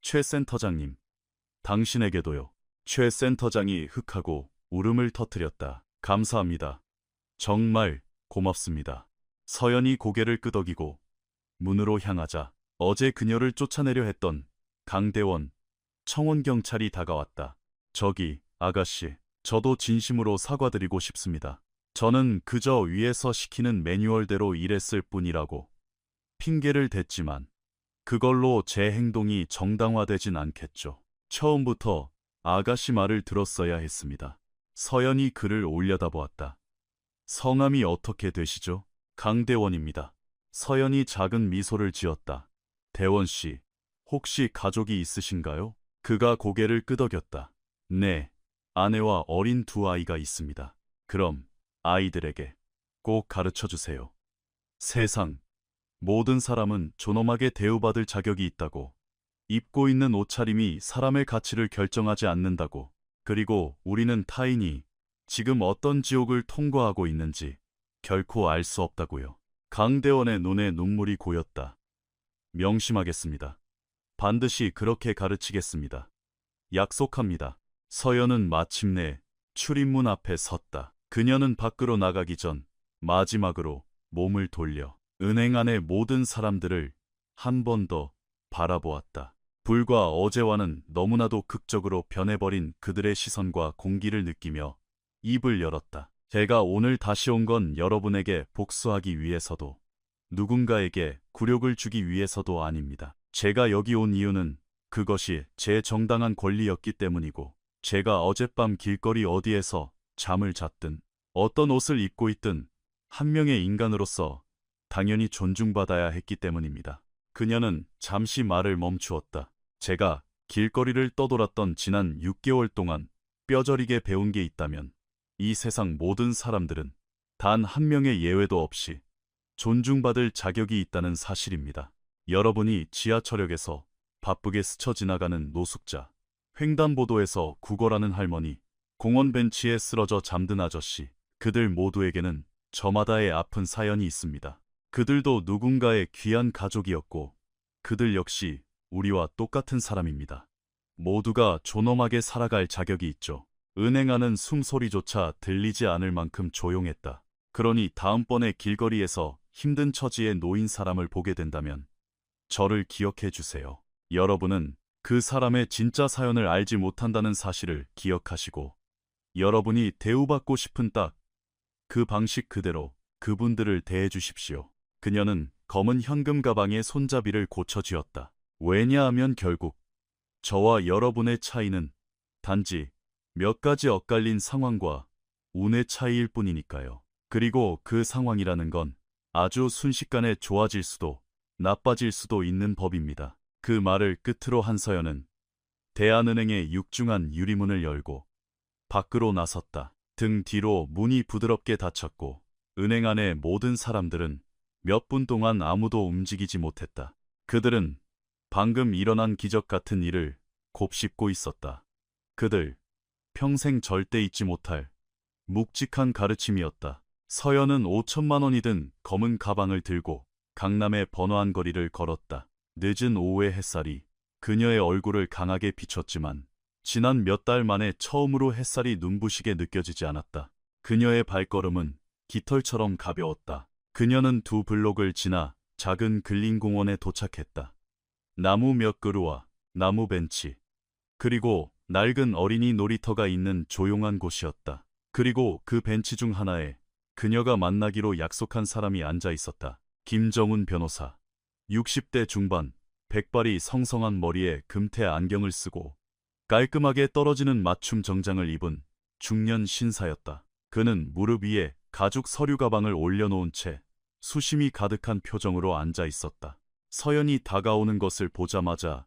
최 센터장님, 당신에게도요. 최 센터장이 흑하고 울음을 터뜨렸다. 감사합니다. 정말 고맙습니다. 서연이 고개를 끄덕이고 문으로 향하자 어제 그녀를 쫓아내려 했던 강대원 청원경찰이 다가왔다. 저기, 아가씨, 저도 진심으로 사과드리고 싶습니다. 저는 그저 위에서 시키는 매뉴얼대로 일했을 뿐이라고 핑계를 댔지만 그걸로 제 행동이 정당화되진 않겠죠. 처음부터 아가씨 말을 들었어야 했습니다. 서연이 그를 올려다보았다. 성함이 어떻게 되시죠? 강대원입니다. 서연이 작은 미소를 지었다. 대원씨, 혹시 가족이 있으신가요? 그가 고개를 끄덕였다. 네, 아내와 어린 두 아이가 있습니다. 그럼 아이들에게 꼭 가르쳐주세요. 세상 모든 사람은 존엄하게 대우받을 자격이 있다고, 입고 있는 옷차림이 사람의 가치를 결정하지 않는다고, 그리고 우리는 타인이 지금 어떤 지옥을 통과하고 있는지 결코 알 수 없다고요. 강대원의 눈에 눈물이 고였다. 명심하겠습니다. 반드시 그렇게 가르치겠습니다. 약속합니다. 서연은 마침내 출입문 앞에 섰다. 그녀는 밖으로 나가기 전 마지막으로 몸을 돌려 은행 안의 모든 사람들을 한 번 더 바라보았다. 불과 어제와는 너무나도 극적으로 변해버린 그들의 시선과 공기를 느끼며 입을 열었다. 제가 오늘 다시 온 건 여러분에게 복수하기 위해서도 누군가에게 굴욕을 주기 위해서도 아닙니다. 제가 여기 온 이유는 그것이 제 정당한 권리였기 때문이고, 제가 어젯밤 길거리 어디에서 잠을 잤든 어떤 옷을 입고 있든 한 명의 인간으로서 당연히 존중받아야 했기 때문입니다. 그녀는 잠시 말을 멈추었다. 제가 길거리를 떠돌았던 지난 6개월 동안 뼈저리게 배운 게 있다면 이 세상 모든 사람들은 단 한 명의 예외도 없이 존중받을 자격이 있다는 사실입니다. 여러분이 지하철역에서 바쁘게 스쳐 지나가는 노숙자, 횡단보도에서 구걸하는 할머니, 공원 벤치에 쓰러져 잠든 아저씨, 그들 모두에게는 저마다의 아픈 사연이 있습니다. 그들도 누군가의 귀한 가족이었고 그들 역시 우리와 똑같은 사람입니다. 모두가 존엄하게 살아갈 자격이 있죠. 은행하는 숨소리조차 들리지 않을 만큼 조용했다. 그러니 다음번에 길거리에서 힘든 처지에 놓인 사람을 보게 된다면 저를 기억해 주세요. 여러분은 그 사람의 진짜 사연을 알지 못한다는 사실을 기억하시고 여러분이 대우받고 싶은 딱 그 방식 그대로 그분들을 대해 주십시오. 그녀는 검은 현금 가방에 손잡이를 고쳐쥐었다. 왜냐하면 결국 저와 여러분의 차이는 단지 몇 가지 엇갈린 상황과 운의 차이일 뿐이니까요. 그리고 그 상황이라는 건 아주 순식간에 좋아질 수도 나빠질 수도 있는 법입니다. 그 말을 끝으로 한서연은 대한은행의 육중한 유리문을 열고 밖으로 나섰다. 등 뒤로 문이 부드럽게 닫혔고 은행 안의 모든 사람들은 몇 분 동안 아무도 움직이지 못했다. 그들은 방금 일어난 기적 같은 일을 곱씹고 있었다. 그들 평생 절대 잊지 못할 묵직한 가르침이었다. 서연은 5천만 원이 든 검은 가방을 들고 강남의 번화한 거리를 걸었다. 늦은 오후의 햇살이 그녀의 얼굴을 강하게 비췄지만 지난 몇 달 만에 처음으로 햇살이 눈부시게 느껴지지 않았다. 그녀의 발걸음은 깃털처럼 가벼웠다. 그녀는 두 블록을 지나 작은 근린공원에 도착했다. 나무 몇 그루와 나무 벤치, 그리고 낡은 어린이 놀이터가 있는 조용한 곳이었다. 그리고 그 벤치 중 하나에 그녀가 만나기로 약속한 사람이 앉아 있었다. 김정훈 변호사. 60대 중반, 백발이 성성한 머리에 금태 안경을 쓰고 깔끔하게 떨어지는 맞춤 정장을 입은 중년 신사였다. 그는 무릎 위에 가죽 서류 가방을 올려놓은 채 수심이 가득한 표정으로 앉아 있었다. 서연이 다가오는 것을 보자마자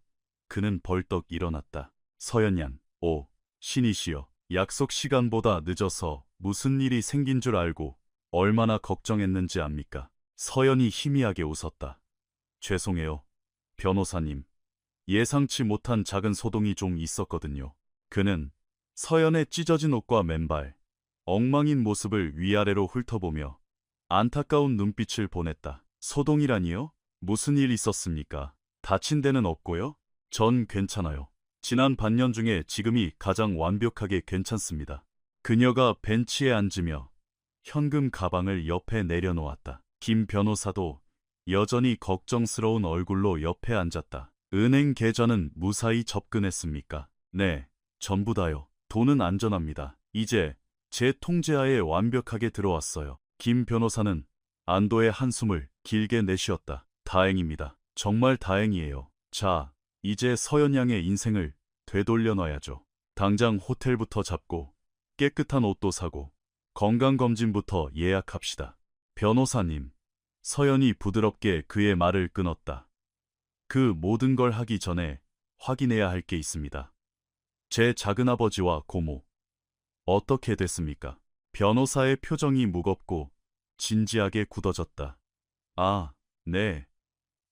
그는 벌떡 일어났다. 서연 양, 오, 신이시여. 약속 시간보다 늦어서 무슨 일이 생긴 줄 알고 얼마나 걱정했는지 압니까? 서연이 희미하게 웃었다. 죄송해요, 변호사님. 예상치 못한 작은 소동이 좀 있었거든요. 그는 서연의 찢어진 옷과 맨발, 엉망인 모습을 위아래로 훑어보며 안타까운 눈빛을 보냈다. 소동이라니요? 무슨 일 있었습니까? 다친 데는 없고요? 전 괜찮아요. 지난 반년 중에 지금이 가장 완벽하게 괜찮습니다. 그녀가 벤치에 앉으며 현금 가방을 옆에 내려놓았다. 김 변호사도 여전히 걱정스러운 얼굴로 옆에 앉았다. 은행 계좌는 무사히 접근했습니까? 네, 전부 다요. 돈은 안전합니다. 이제 제 통제하에 완벽하게 들어왔어요. 김 변호사는 안도의 한숨을 길게 내쉬었다. 다행입니다. 정말 다행이에요. 자, 이제 서연 양의 인생을 되돌려 놔야죠. 당장 호텔부터 잡고 깨끗한 옷도 사고 건강검진부터 예약합시다. 변호사님. 서연이 부드럽게 그의 말을 끊었다. 그 모든 걸 하기 전에 확인해야 할 게 있습니다. 제 작은아버지와 고모, 어떻게 됐습니까? 변호사의 표정이 무겁고 진지하게 굳어졌다. 아, 네.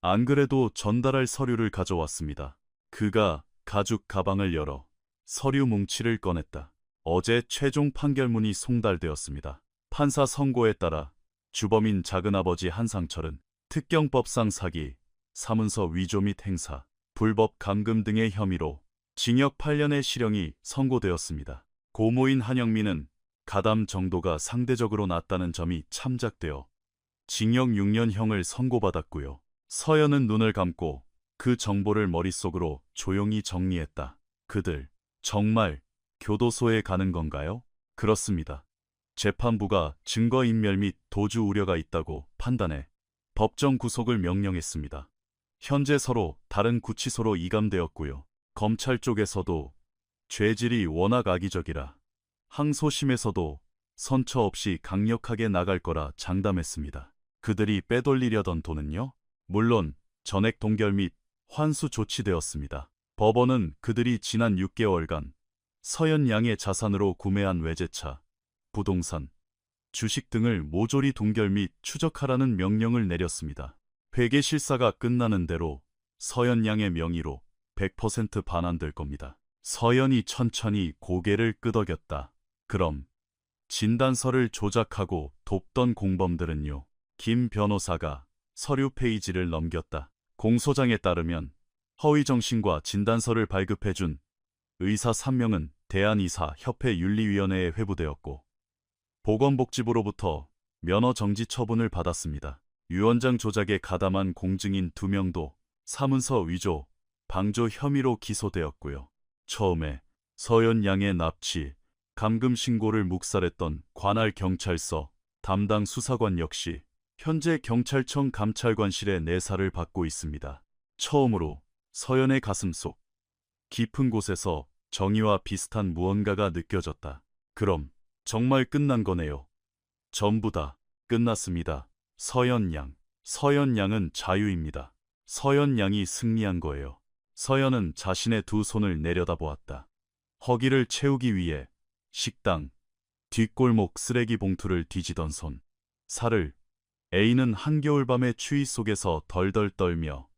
안 그래도 전달할 서류를 가져왔습니다. 그가 가죽 가방을 열어 서류 뭉치를 꺼냈다. 어제 최종 판결문이 송달되었습니다. 판사 선고에 따라 주범인 작은아버지 한상철은 특경법상 사기, 사문서 위조 및 행사, 불법 감금 등의 혐의로 징역 8년의 실형이 선고되었습니다. 고모인 한영민은 가담 정도가 상대적으로 낮다는 점이 참작되어 징역 6년형을 선고받았고요. 서연은 눈을 감고 그 정보를 머릿속으로 조용히 정리했다. 그들 정말 교도소에 가는 건가요? 그렇습니다. 재판부가 증거인멸 및 도주 우려가 있다고 판단해 법정 구속을 명령했습니다. 현재 서로 다른 구치소로 이감되었고요. 검찰 쪽에서도 죄질이 워낙 악의적이라 항소심에서도 선처 없이 강력하게 나갈 거라 장담했습니다. 그들이 빼돌리려던 돈은요? 물론 전액 동결 및 환수 조치되었습니다. 법원은 그들이 지난 6개월간 서현 양의 자산으로 구매한 외제차, 부동산, 주식 등을 모조리 동결 및 추적하라는 명령을 내렸습니다. 회계 실사가 끝나는 대로 서현 양의 명의로 100% 반환될 겁니다. 서현이 천천히 고개를 끄덕였다. 그럼 진단서를 조작하고 돕던 공범들은요? 김 변호사가 서류 페이지를 넘겼다. 공소장에 따르면 허위정신과 진단서를 발급해준 의사 3명은 대한의사협회윤리위원회에 회부되었고 보건복지부로부터 면허 정지 처분을 받았습니다. 유언장 조작에 가담한 공증인 2명도 사문서 위조, 방조 혐의로 기소되었고요. 처음에 서현 양의 납치, 감금 신고를 묵살했던 관할 경찰서 담당 수사관 역시 현재 경찰청 감찰관실에 내사를 받고 있습니다. 처음으로 서현의 가슴속 깊은 곳에서 정의와 비슷한 무언가가 느껴졌다. 그럼 정말 끝난 거네요. 전부 다 끝났습니다. 서현 양. 서현 양은 자유입니다. 서현 양이 승리한 거예요. 서현은 자신의 두 손을 내려다보았다. 허기를 채우기 위해 식당, 뒷골목 쓰레기 봉투를 뒤지던 손. 살을 애인은 한겨울밤의 추위 속에서 덜덜 떨며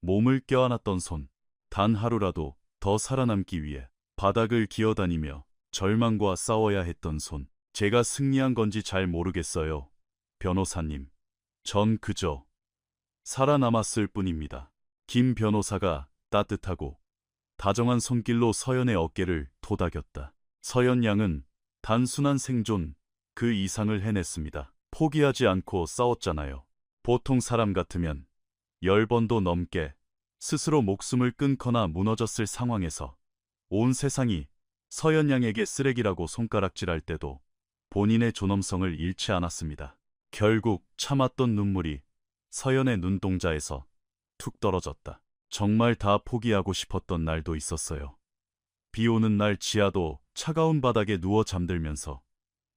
몸을 껴안았던 손. 단 하루라도 더 살아남기 위해 바닥을 기어다니며 절망과 싸워야 했던 손. 제가 승리한 건지 잘 모르겠어요. 변호사님. 전 그저 살아남았을 뿐입니다. 김 변호사가 따뜻하고 다정한 손길로 서현의 어깨를 토닥였다. 서현 양은 단순한 생존, 그 이상을 해냈습니다. 포기하지 않고 싸웠잖아요. 보통 사람 같으면 10번도 넘게 스스로 목숨을 끊거나 무너졌을 상황에서 온 세상이 서현 양에게 쓰레기라고 손가락질할 때도 본인의 존엄성을 잃지 않았습니다. 결국 참았던 눈물이 서현의 눈동자에서 툭 떨어졌다. 정말 다 포기하고 싶었던 날도 있었어요. 비 오는 날 지하도 차가운 바닥에 누워 잠들면서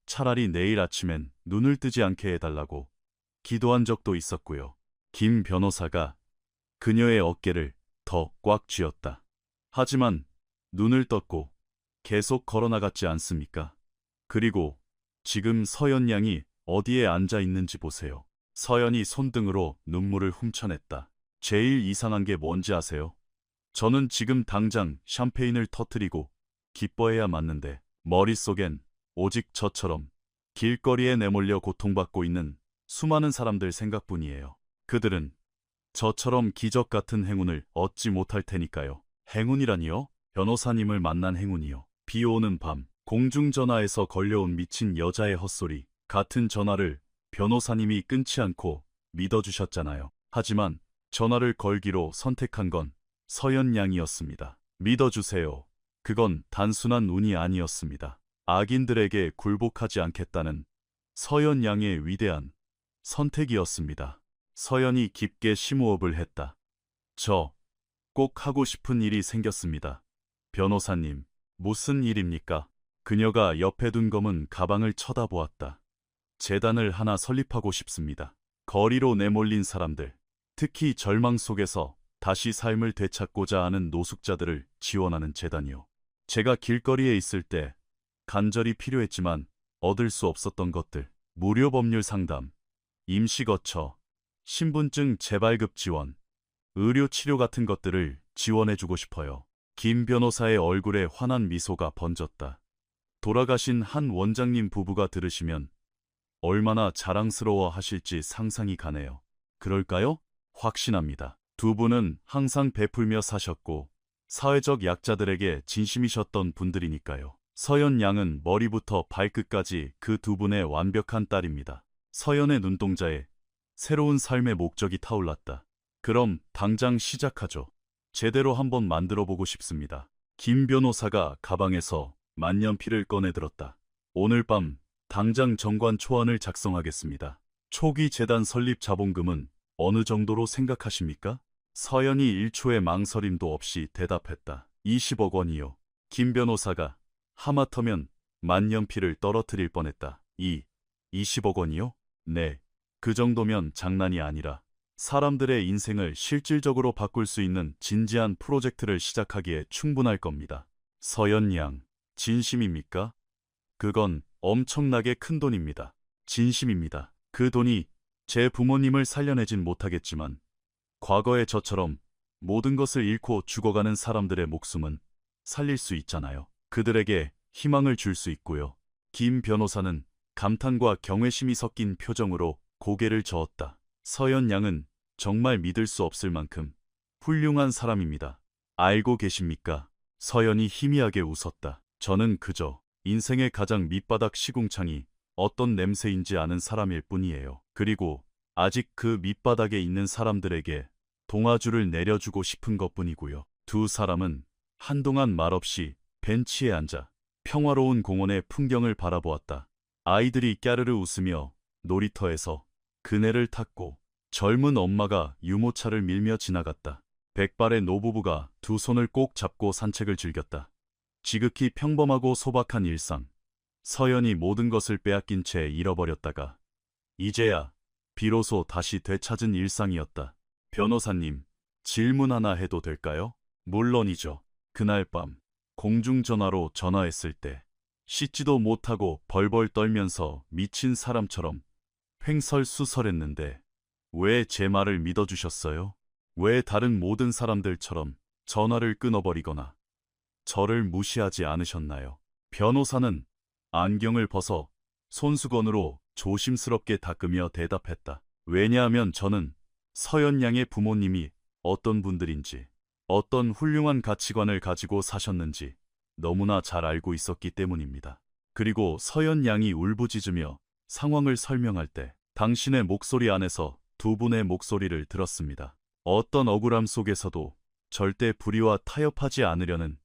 차라리 내일 아침엔 눈을 뜨지 않게 해달라고 기도한 적도 있었고요. 김 변호사가 그녀의 어깨를 더 꽉 쥐었다. 하지만 눈을 떴고 계속 걸어나갔지 않습니까? 그리고 지금 서현 양이 어디에 앉아 있는지 보세요. 서현이 손등으로 눈물을 훔쳐냈다. 제일 이상한 게 뭔지 아세요? 저는 지금 당장 샴페인을 터뜨리고 기뻐해야 맞는데 머릿속엔 오직 저처럼 길거리에 내몰려 고통받고 있는 수많은 사람들 생각뿐이에요. 그들은 저처럼 기적 같은 행운을 얻지 못할 테니까요. 행운이라니요? 변호사님을 만난 행운이요. 비 오는 밤, 공중전화에서 걸려온 미친 여자의 헛소리. 같은 전화를 변호사님이 끊지 않고 믿어주셨잖아요. 하지만 전화를 걸기로 선택한 건 서현 양이었습니다. 믿어주세요. 그건 단순한 운이 아니었습니다. 악인들에게 굴복하지 않겠다는 서현 양의 위대한 선택이었습니다. 서현이 깊게 심호흡을 했다. 저 꼭 하고 싶은 일이 생겼습니다. 변호사님, 무슨 일입니까? 그녀가 옆에 둔 검은 가방을 쳐다보았다. 재단을 하나 설립하고 싶습니다. 거리로 내몰린 사람들, 특히 절망 속에서 다시 삶을 되찾고자 하는 노숙자들을 지원하는 재단이요. 제가 길거리에 있을 때 간절히 필요했지만 얻을 수 없었던 것들, 무료 법률 상담, 임시거처, 신분증 재발급 지원, 의료 치료 같은 것들을 지원해주고 싶어요. 김 변호사의 얼굴에 환한 미소가 번졌다. 돌아가신 한 원장님 부부가 들으시면 얼마나 자랑스러워 하실지 상상이 가네요. 그럴까요? 확신합니다. 두 분은 항상 베풀며 사셨고 사회적 약자들에게 진심이셨던 분들이니까요. 서현 양은 머리부터 발끝까지 그 두 분의 완벽한 딸입니다. 서현의 눈동자에 새로운 삶의 목적이 타올랐다. 그럼 당장 시작하죠. 제대로 한번 만들어보고 싶습니다. 김 변호사가 가방에서 만년필을 꺼내들었다. 오늘 밤 당장 정관 초안을 작성하겠습니다. 초기 재단 설립 자본금은 어느 정도로 생각하십니까? 서현이 1초의 망설임도 없이 대답했다. 20억 원이요. 김 변호사가 하마터면 만년필을 떨어뜨릴 뻔했다. 20억 원이요? 네. 그 정도면 장난이 아니라 사람들의 인생을 실질적으로 바꿀 수 있는 진지한 프로젝트를 시작하기에 충분할 겁니다. 서연 양, 진심입니까? 그건 엄청나게 큰 돈입니다. 진심입니다. 그 돈이 제 부모님을 살려내진 못하겠지만 과거의 저처럼 모든 것을 잃고 죽어가는 사람들의 목숨은 살릴 수 있잖아요. 그들에게 희망을 줄 수 있고요. 김 변호사는 감탄과 경외심이 섞인 표정으로 고개를 저었다. 서연 양은 정말 믿을 수 없을 만큼 훌륭한 사람입니다. 알고 계십니까? 서연이 희미하게 웃었다. 저는 그저 인생의 가장 밑바닥 시궁창이 어떤 냄새인지 아는 사람일 뿐이에요. 그리고 아직 그 밑바닥에 있는 사람들에게 동아줄을 내려주고 싶은 것뿐이고요. 두 사람은 한동안 말없이 벤치에 앉아 평화로운 공원의 풍경을 바라보았다. 아이들이 깨르르 웃으며 놀이터에서 그네를 탔고 젊은 엄마가 유모차를 밀며 지나갔다. 백발의 노부부가 두 손을 꼭 잡고 산책을 즐겼다. 지극히 평범하고 소박한 일상. 서연이 모든 것을 빼앗긴 채 잃어버렸다가 이제야 비로소 다시 되찾은 일상이었다. 변호사님, 질문 하나 해도 될까요? 물론이죠. 그날 밤 공중전화로 전화했을 때 씻지도 못하고 벌벌 떨면서 미친 사람처럼 횡설수설했는데 왜 제 말을 믿어주셨어요? 왜 다른 모든 사람들처럼 전화를 끊어버리거나 저를 무시하지 않으셨나요? 변호사는 안경을 벗어 손수건으로 조심스럽게 닦으며 대답했다. 왜냐하면 저는 서연 양의 부모님이 어떤 분들인지, 어떤 훌륭한 가치관을 가지고 사셨는지 너무나 잘 알고 있었기 때문입니다. 그리고 서연 양이 울부짖으며 상황을 설명할 때 당신의 목소리 안에서 두 분의 목소리를 들었습니다. 어떤 억울함 속에서도 절대 불의와 타협하지 않으려는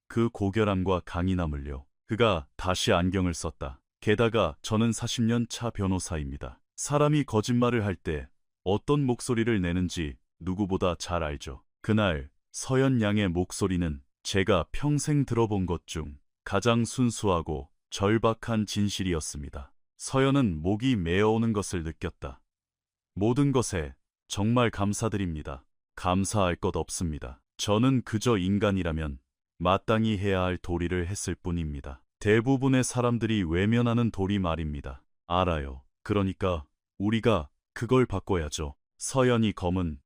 그 고결함과 강인함을요. 그가 다시 안경을 썼다. 게다가 저는 40년 차 변호사입니다. 사람이 거짓말을 할 때 어떤 목소리를 내는지 누구보다 잘 알죠. 그날 서연 양의 목소리는 제가 평생 들어본 것 중 가장 순수하고 절박한 진실이었습니다. 서연은 목이 메어오는 것을 느꼈다. 모든 것에 정말 감사드립니다. 감사할 것 없습니다. 저는 그저 인간이라면 마땅히 해야 할 도리를 했을 뿐입니다. 대부분의 사람들이 외면하는 도리 말입니다. 알아요. 그러니까 우리가 그걸 바꿔야죠. 서연이 검은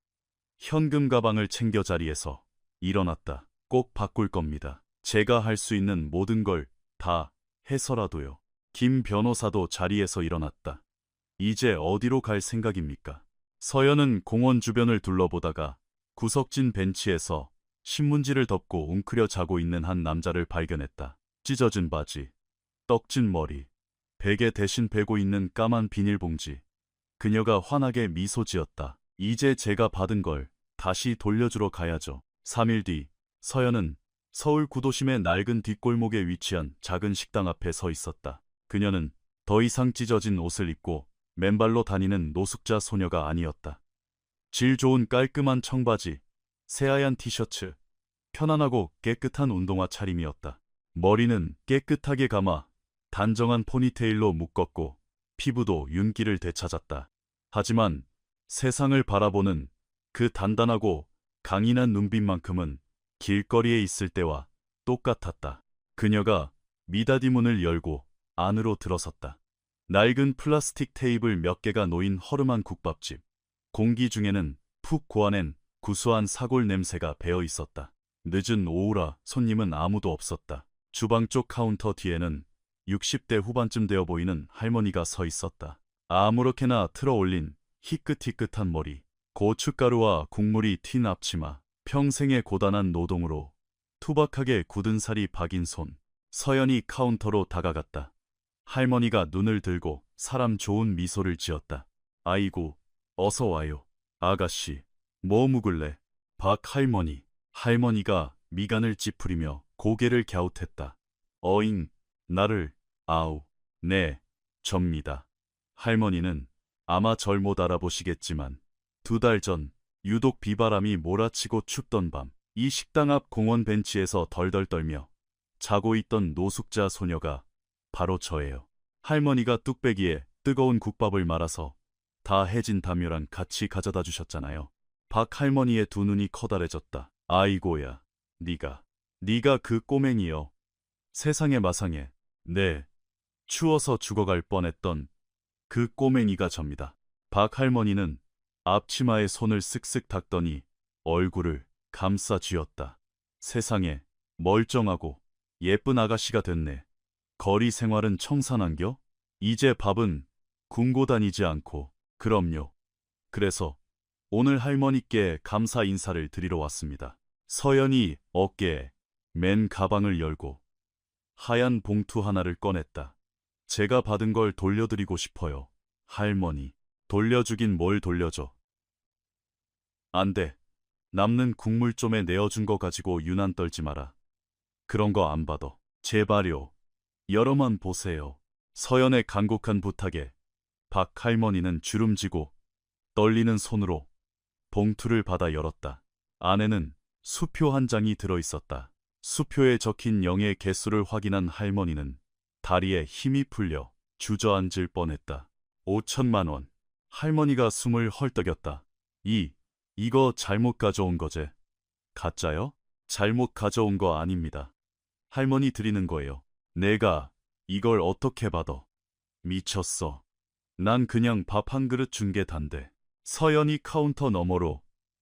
현금 가방을 챙겨 자리에서 일어났다. 꼭 바꿀 겁니다. 제가 할 수 있는 모든 걸 다 해서라도요. 김 변호사도 자리에서 일어났다. 이제 어디로 갈 생각입니까? 서연은 공원 주변을 둘러보다가 구석진 벤치에서 신문지를 덮고 웅크려 자고 있는 한 남자를 발견했다. 찢어진 바지, 떡진 머리, 베개 대신 베고 있는 까만 비닐봉지. 그녀가 환하게 미소 지었다. 이제 제가 받은 걸 다시 돌려주러 가야죠. 3일 뒤 서연은 서울 구도심의 낡은 뒷골목에 위치한 작은 식당 앞에 서 있었다. 그녀는 더 이상 찢어진 옷을 입고 맨발로 다니는 노숙자 소녀가 아니었다. 질 좋은 깔끔한 청바지, 새하얀 티셔츠, 편안하고 깨끗한 운동화 차림이었다. 머리는 깨끗하게 감아 단정한 포니테일로 묶었고 피부도 윤기를 되찾았다. 하지만 세상을 바라보는 그 단단하고 강인한 눈빛만큼은 길거리에 있을 때와 똑같았다. 그녀가 미닫이 문을 열고 안으로 들어섰다. 낡은 플라스틱 테이블 몇 개가 놓인 허름한 국밥집. 공기 중에는 푹 고아낸 구수한 사골 냄새가 배어 있었다. 늦은 오후라 손님은 아무도 없었다. 주방 쪽 카운터 뒤에는 60대 후반쯤 되어 보이는 할머니가 서 있었다. 아무렇게나 틀어 올린 희끗희끗한 머리, 고춧가루와 국물이 튄 앞치마, 평생의 고단한 노동으로 투박하게 굳은 살이 박인 손. 서연이 카운터로 다가갔다. 할머니가 눈을 들고 사람 좋은 미소를 지었다. 아이고, 어서 와요. 아가씨, 뭐 묵을래? 박 할머니. 할머니가 미간을 찌푸리며 고개를 갸웃했다. 어잉, 나를, 아우, 네, 접니다. 할머니는 아마 절 못 알아보시겠지만 2달 전 유독 비바람이 몰아치고 춥던 밤 이 식당 앞 공원 벤치에서 덜덜 떨며 자고 있던 노숙자 소녀가 바로 저예요. 할머니가 뚝배기에 뜨거운 국밥을 말아서 다 해진 담요랑 같이 가져다 주셨잖아요. 박 할머니의 두 눈이 커다래졌다. 아이고야, 네가 그 꼬맹이요. 세상에 마상에. 네, 추워서 죽어갈 뻔했던 그 꼬맹이가 접니다. 박 할머니는 앞치마에 손을 쓱쓱 닦더니 얼굴을 감싸 쥐었다. 세상에, 멀쩡하고 예쁜 아가씨가 됐네. 거리 생활은 청산한겨? 이제 밥은 굶고 다니지 않고. 그럼요. 그래서 오늘 할머니께 감사 인사를 드리러 왔습니다. 서연이 어깨에 맨 가방을 열고 하얀 봉투 하나를 꺼냈다. 제가 받은 걸 돌려드리고 싶어요. 할머니, 돌려주긴 뭘 돌려줘. 안 돼. 남는 국물 좀에 내어준 거 가지고 유난 떨지 마라. 그런 거 안 받아. 제발요. 열어만 보세요. 서연의 간곡한 부탁에 박 할머니는 주름지고 떨리는 손으로 봉투를 받아 열었다. 안에는 수표 한 장이 들어있었다. 수표에 적힌 영의 개수를 확인한 할머니는 다리에 힘이 풀려 주저앉을 뻔했다. 5천만 원. 할머니가 숨을 헐떡였다. 이거 잘못 가져온 거제? 가짜요? 잘못 가져온 거 아닙니다. 할머니 드리는 거예요. 내가 이걸 어떻게 받아? 미쳤어. 난 그냥 밥 한 그릇 준 게 단데. 서연이 카운터 너머로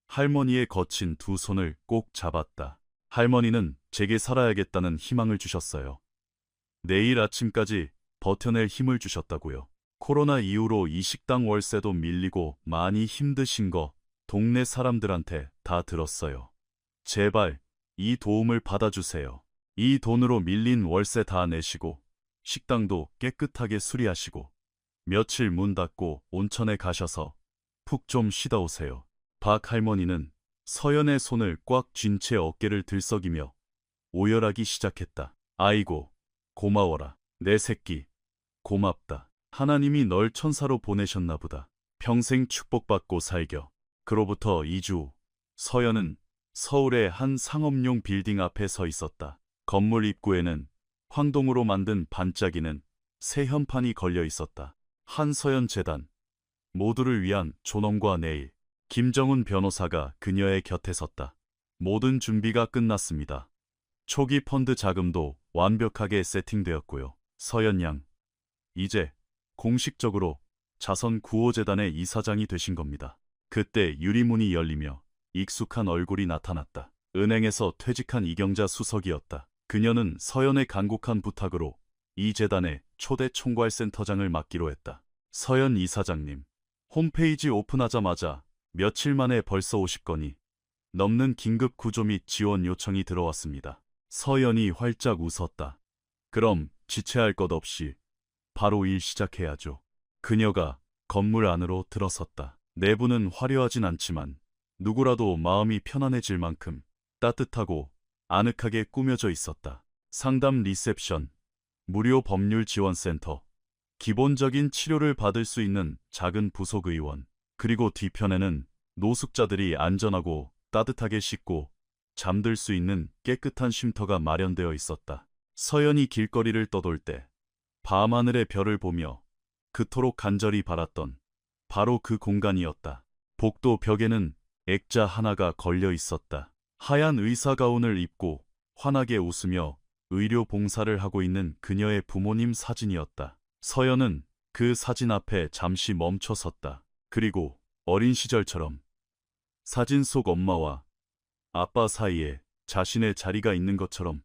할머니의 거친 두 손을 꼭 잡았다. 할머니는 제게 살아야겠다는 희망을 주셨어요. 내일 아침까지 버텨낼 힘을 주셨다고요. 코로나 이후로 이 식당 월세도 밀리고 많이 힘드신 거 동네 사람들한테 다 들었어요. 제발 이 도움을 받아주세요. 이 돈으로 밀린 월세 다 내시고 식당도 깨끗하게 수리하시고 며칠 문 닫고 온천에 가셔서 푹 좀 쉬다 오세요. 박 할머니는 서연의 손을 꽉 쥔 채 어깨를 들썩이며 오열하기 시작했다. 아이고, 고마워라. 내 새끼, 고맙다. 하나님이 널 천사로 보내셨나 보다. 평생 축복받고 살겨. 그로부터 2주 후, 서연은 서울의 한 상업용 빌딩 앞에 서 있었다. 건물 입구에는 황동으로 만든 반짝이는 새 현판이 걸려 있었다. 한서연 재단, 모두를 위한 존엄과 내일. 김정훈 변호사가 그녀의 곁에 섰다. 모든 준비가 끝났습니다. 초기 펀드 자금도 완벽하게 세팅되었고요. 서연 양, 이제 공식적으로 자선 구호재단의 이사장이 되신 겁니다. 그때 유리문이 열리며 익숙한 얼굴이 나타났다. 은행에서 퇴직한 이경자 수석이었다. 그녀는 서연의 간곡한 부탁으로 이 재단의 초대 총괄센터장을 맡기로 했다. 서연 이사장님, 홈페이지 오픈하자마자 며칠 만에 벌써 50건이 넘는 긴급 구조 및 지원 요청이 들어왔습니다. 서연이 활짝 웃었다. 그럼 지체할 것 없이 바로 일 시작해야죠. 그녀가 건물 안으로 들어섰다. 내부는 화려하진 않지만 누구라도 마음이 편안해질 만큼 따뜻하고 아늑하게 꾸며져 있었다. 상담 리셉션, 무료 법률 지원센터, 기본적인 치료를 받을 수 있는 작은 부속 의원, 그리고 뒤편에는 노숙자들이 안전하고 따뜻하게 씻고 잠들 수 있는 깨끗한 쉼터가 마련되어 있었다. 서연이 길거리를 떠돌 때 밤하늘의 별을 보며 그토록 간절히 바랐던 바로 그 공간이었다. 복도 벽에는 액자 하나가 걸려 있었다. 하얀 의사 가운을 입고 환하게 웃으며 의료 봉사를 하고 있는 그녀의 부모님 사진이었다. 서연은 그 사진 앞에 잠시 멈춰 섰다. 그리고 어린 시절처럼 사진 속 엄마와 아빠 사이에 자신의 자리가 있는 것처럼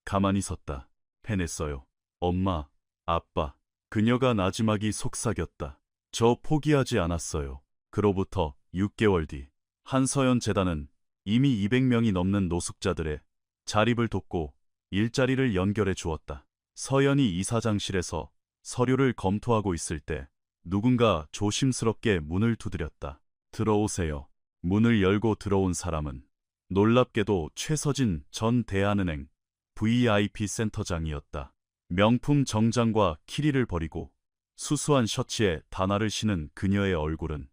가만히 섰다. 해냈어요. 엄마, 아빠. 그녀가 나지막이 속삭였다. 저 포기하지 않았어요. 그로부터 6개월 뒤 한서연 재단은 이미 200명이 넘는 노숙자들의 자립을 돕고 일자리를 연결해 주었다. 서연이 이사장실에서 서류를 검토하고 있을 때 누군가 조심스럽게 문을 두드렸다. 들어오세요. 문을 열고 들어온 사람은 놀랍게도 최서진 전 대한은행 VIP 센터장이었다. 명품 정장과 키리를 버리고 수수한 셔츠에 단화를 신은 그녀의 얼굴은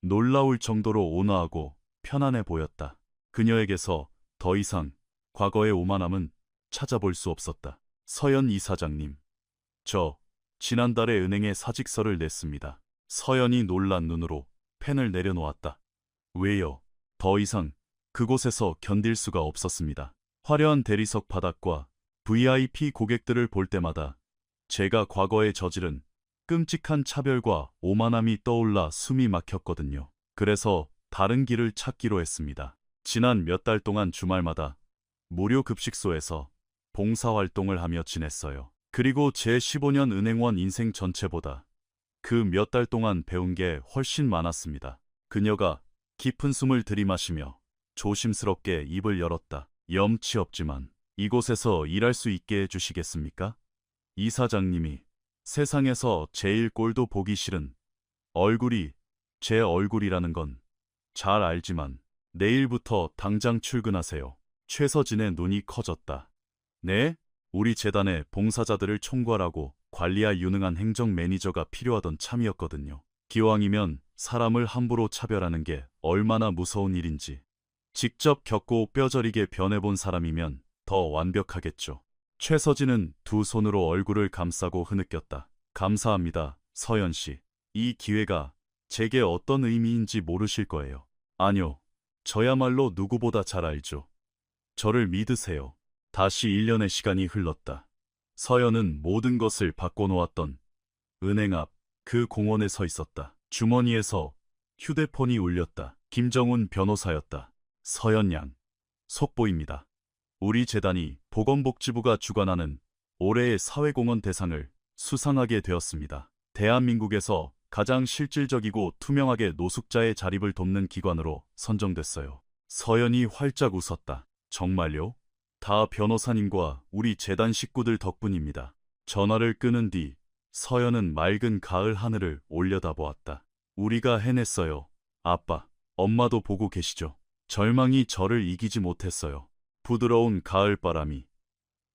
놀라울 정도로 온화하고 편안해 보였다. 그녀에게서 더 이상 과거의 오만함은 찾아볼 수 없었다. 서연 이사장님, 저 지난달에 은행에 사직서를 냈습니다. 서연이 놀란 눈으로 펜을 내려놓았다. 왜요? 더 이상 그곳에서 견딜 수가 없었습니다. 화려한 대리석 바닥과 VIP 고객들을 볼 때마다 제가 과거에 저지른 끔찍한 차별과 오만함이 떠올라 숨이 막혔거든요. 그래서 다른 길을 찾기로 했습니다. 지난 몇 달 동안 주말마다 무료 급식소에서 봉사활동을 하며 지냈어요. 그리고 제 15년 은행원 인생 전체보다 그 몇 달 동안 배운 게 훨씬 많았습니다. 그녀가 깊은 숨을 들이마시며 조심스럽게 입을 열었다. 염치 없지만 이곳에서 일할 수 있게 해주시겠습니까? 이사장님이 세상에서 제일 꼴도 보기 싫은 얼굴이 제 얼굴이라는 건 잘 알지만 내일부터 당장 출근하세요. 최서진의 눈이 커졌다. 네? 우리 재단에 봉사자들을 총괄하고 관리할 유능한 행정 매니저가 필요하던 참이었거든요. 기왕이면 사람을 함부로 차별하는 게 얼마나 무서운 일인지 직접 겪고 뼈저리게 변해본 사람이면 더 완벽하겠죠. 최서진은 두 손으로 얼굴을 감싸고 흐느꼈다. 감사합니다, 서연 씨. 이 기회가 제게 어떤 의미인지 모르실 거예요. 아니요, 저야말로 누구보다 잘 알죠. 저를 믿으세요. 다시 1년의 시간이 흘렀다. 서연은 모든 것을 바꿔놓았던 은행 앞 그 공원에 서 있었다. 주머니에서 휴대폰이 울렸다. 김정훈 변호사였다. 서연 양, 속보입니다. 우리 재단이 보건복지부가 주관하는 올해의 사회공헌 대상을 수상하게 되었습니다. 대한민국에서 가장 실질적이고 투명하게 노숙자의 자립을 돕는 기관으로 선정됐어요. 서연이 활짝 웃었다. 정말요? 다 변호사님과 우리 재단 식구들 덕분입니다. 전화를 끊은 뒤 서연은 맑은 가을 하늘을 올려다보았다. 우리가 해냈어요. 아빠, 엄마도 보고 계시죠? 절망이 저를 이기지 못했어요. 부드러운 가을바람이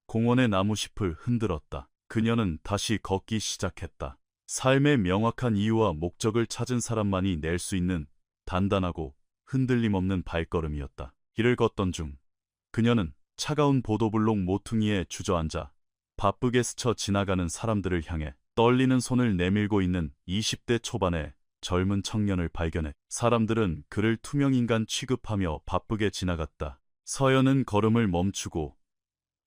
공원의 나무잎을 흔들었다. 그녀는 다시 걷기 시작했다. 삶의 명확한 이유와 목적을 찾은 사람만이 낼 수 있는 단단하고 흔들림 없는 발걸음이었다. 길을 걷던 중 그녀는 차가운 보도블록 모퉁이에 주저앉아 바쁘게 스쳐 지나가는 사람들을 향해 떨리는 손을 내밀고 있는 20대 초반의 젊은 청년을 발견해 사람들은 그를 투명인간 취급하며 바쁘게 지나갔다. 서연은 걸음을 멈추고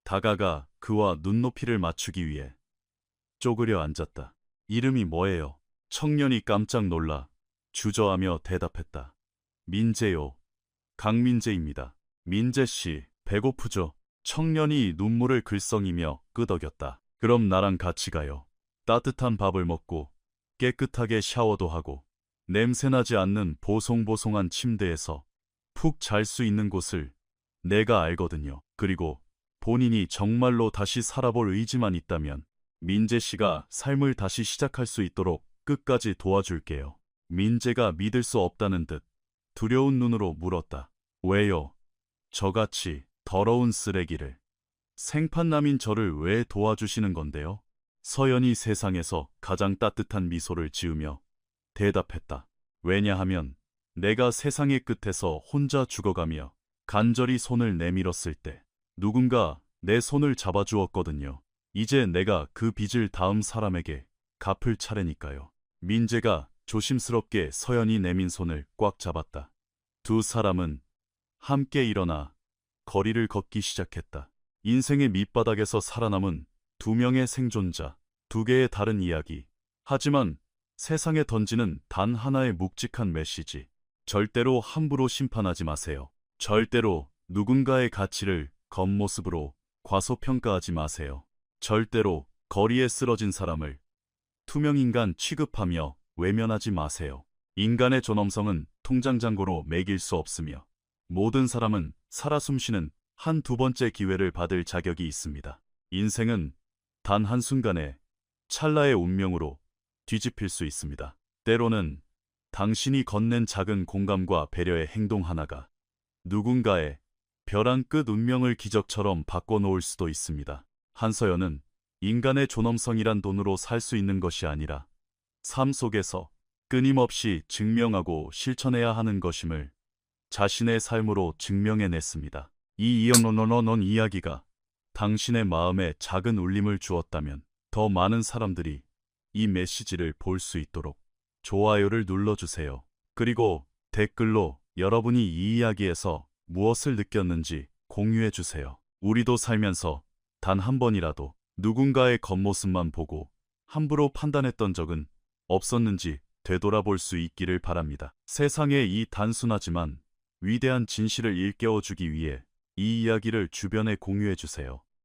다가가 그와 눈높이를 맞추기 위해 쪼그려 앉았다. 이름이 뭐예요? 청년이 깜짝 놀라 주저하며 대답했다. 민재요. 강민재입니다. 민재씨, 배고프죠? 청년이 눈물을 글썽이며 끄덕였다. 그럼 나랑 같이 가요. 따뜻한 밥을 먹고 깨끗하게 샤워도 하고 냄새나지 않는 보송보송한 침대에서 푹 잘 수 있는 곳을 내가 알거든요. 그리고 본인이 정말로 다시 살아볼 의지만 있다면 민재 씨가 삶을 다시 시작할 수 있도록 끝까지 도와줄게요. 민재가 믿을 수 없다는 듯 두려운 눈으로 물었다. 왜요? 저같이 더러운 쓰레기를. 생판남인 저를 왜 도와주시는 건데요? 서연이 세상에서 가장 따뜻한 미소를 지으며 대답했다. 왜냐하면 내가 세상의 끝에서 혼자 죽어가며 간절히 손을 내밀었을 때 누군가 내 손을 잡아주었거든요. 이제 내가 그 빚을 다음 사람에게 갚을 차례니까요. 민재가 조심스럽게 서연이 내민 손을 꽉 잡았다. 두 사람은 함께 일어나 거리를 걷기 시작했다. 인생의 밑바닥에서 살아남은 두 명의 생존자, 두 개의 다른 이야기. 하지만 세상에 던지는 단 하나의 묵직한 메시지. 절대로 함부로 심판하지 마세요. 절대로 누군가의 가치를 겉모습으로 과소평가하지 마세요. 절대로 거리에 쓰러진 사람을 투명인간 취급하며 외면하지 마세요. 인간의 존엄성은 통장잔고로 매길 수 없으며 모든 사람은 살아 숨쉬는 한두 번째 기회를 받을 자격이 있습니다. 인생은 단 한순간에 찰나의 운명으로 뒤집힐 수 있습니다. 때로는 당신이 건넨 작은 공감과 배려의 행동 하나가 누군가의 벼랑 끝 운명을 기적처럼 바꿔놓을 수도 있습니다. 한서연은 인간의 존엄성이란 돈으로 살 수 있는 것이 아니라 삶 속에서 끊임없이 증명하고 실천해야 하는 것임을 자신의 삶으로 증명해냈습니다. 이 이언노노노논 이야기가 당신의 마음에 작은 울림을 주었다면 더 많은 사람들이 이 메시지를 볼 수 있도록 좋아요를 눌러주세요. 그리고 댓글로 여러분이 이 이야기에서 무엇을 느꼈는지 공유해주세요. 우리도 살면서 단 한 번이라도 누군가의 겉모습만 보고 함부로 판단했던 적은 없었는지 되돌아볼 수 있기를 바랍니다. 세상의 이 단순하지만 위대한 진실을 일깨워주기 위해 이 이야기를 주변에 공유해주세요.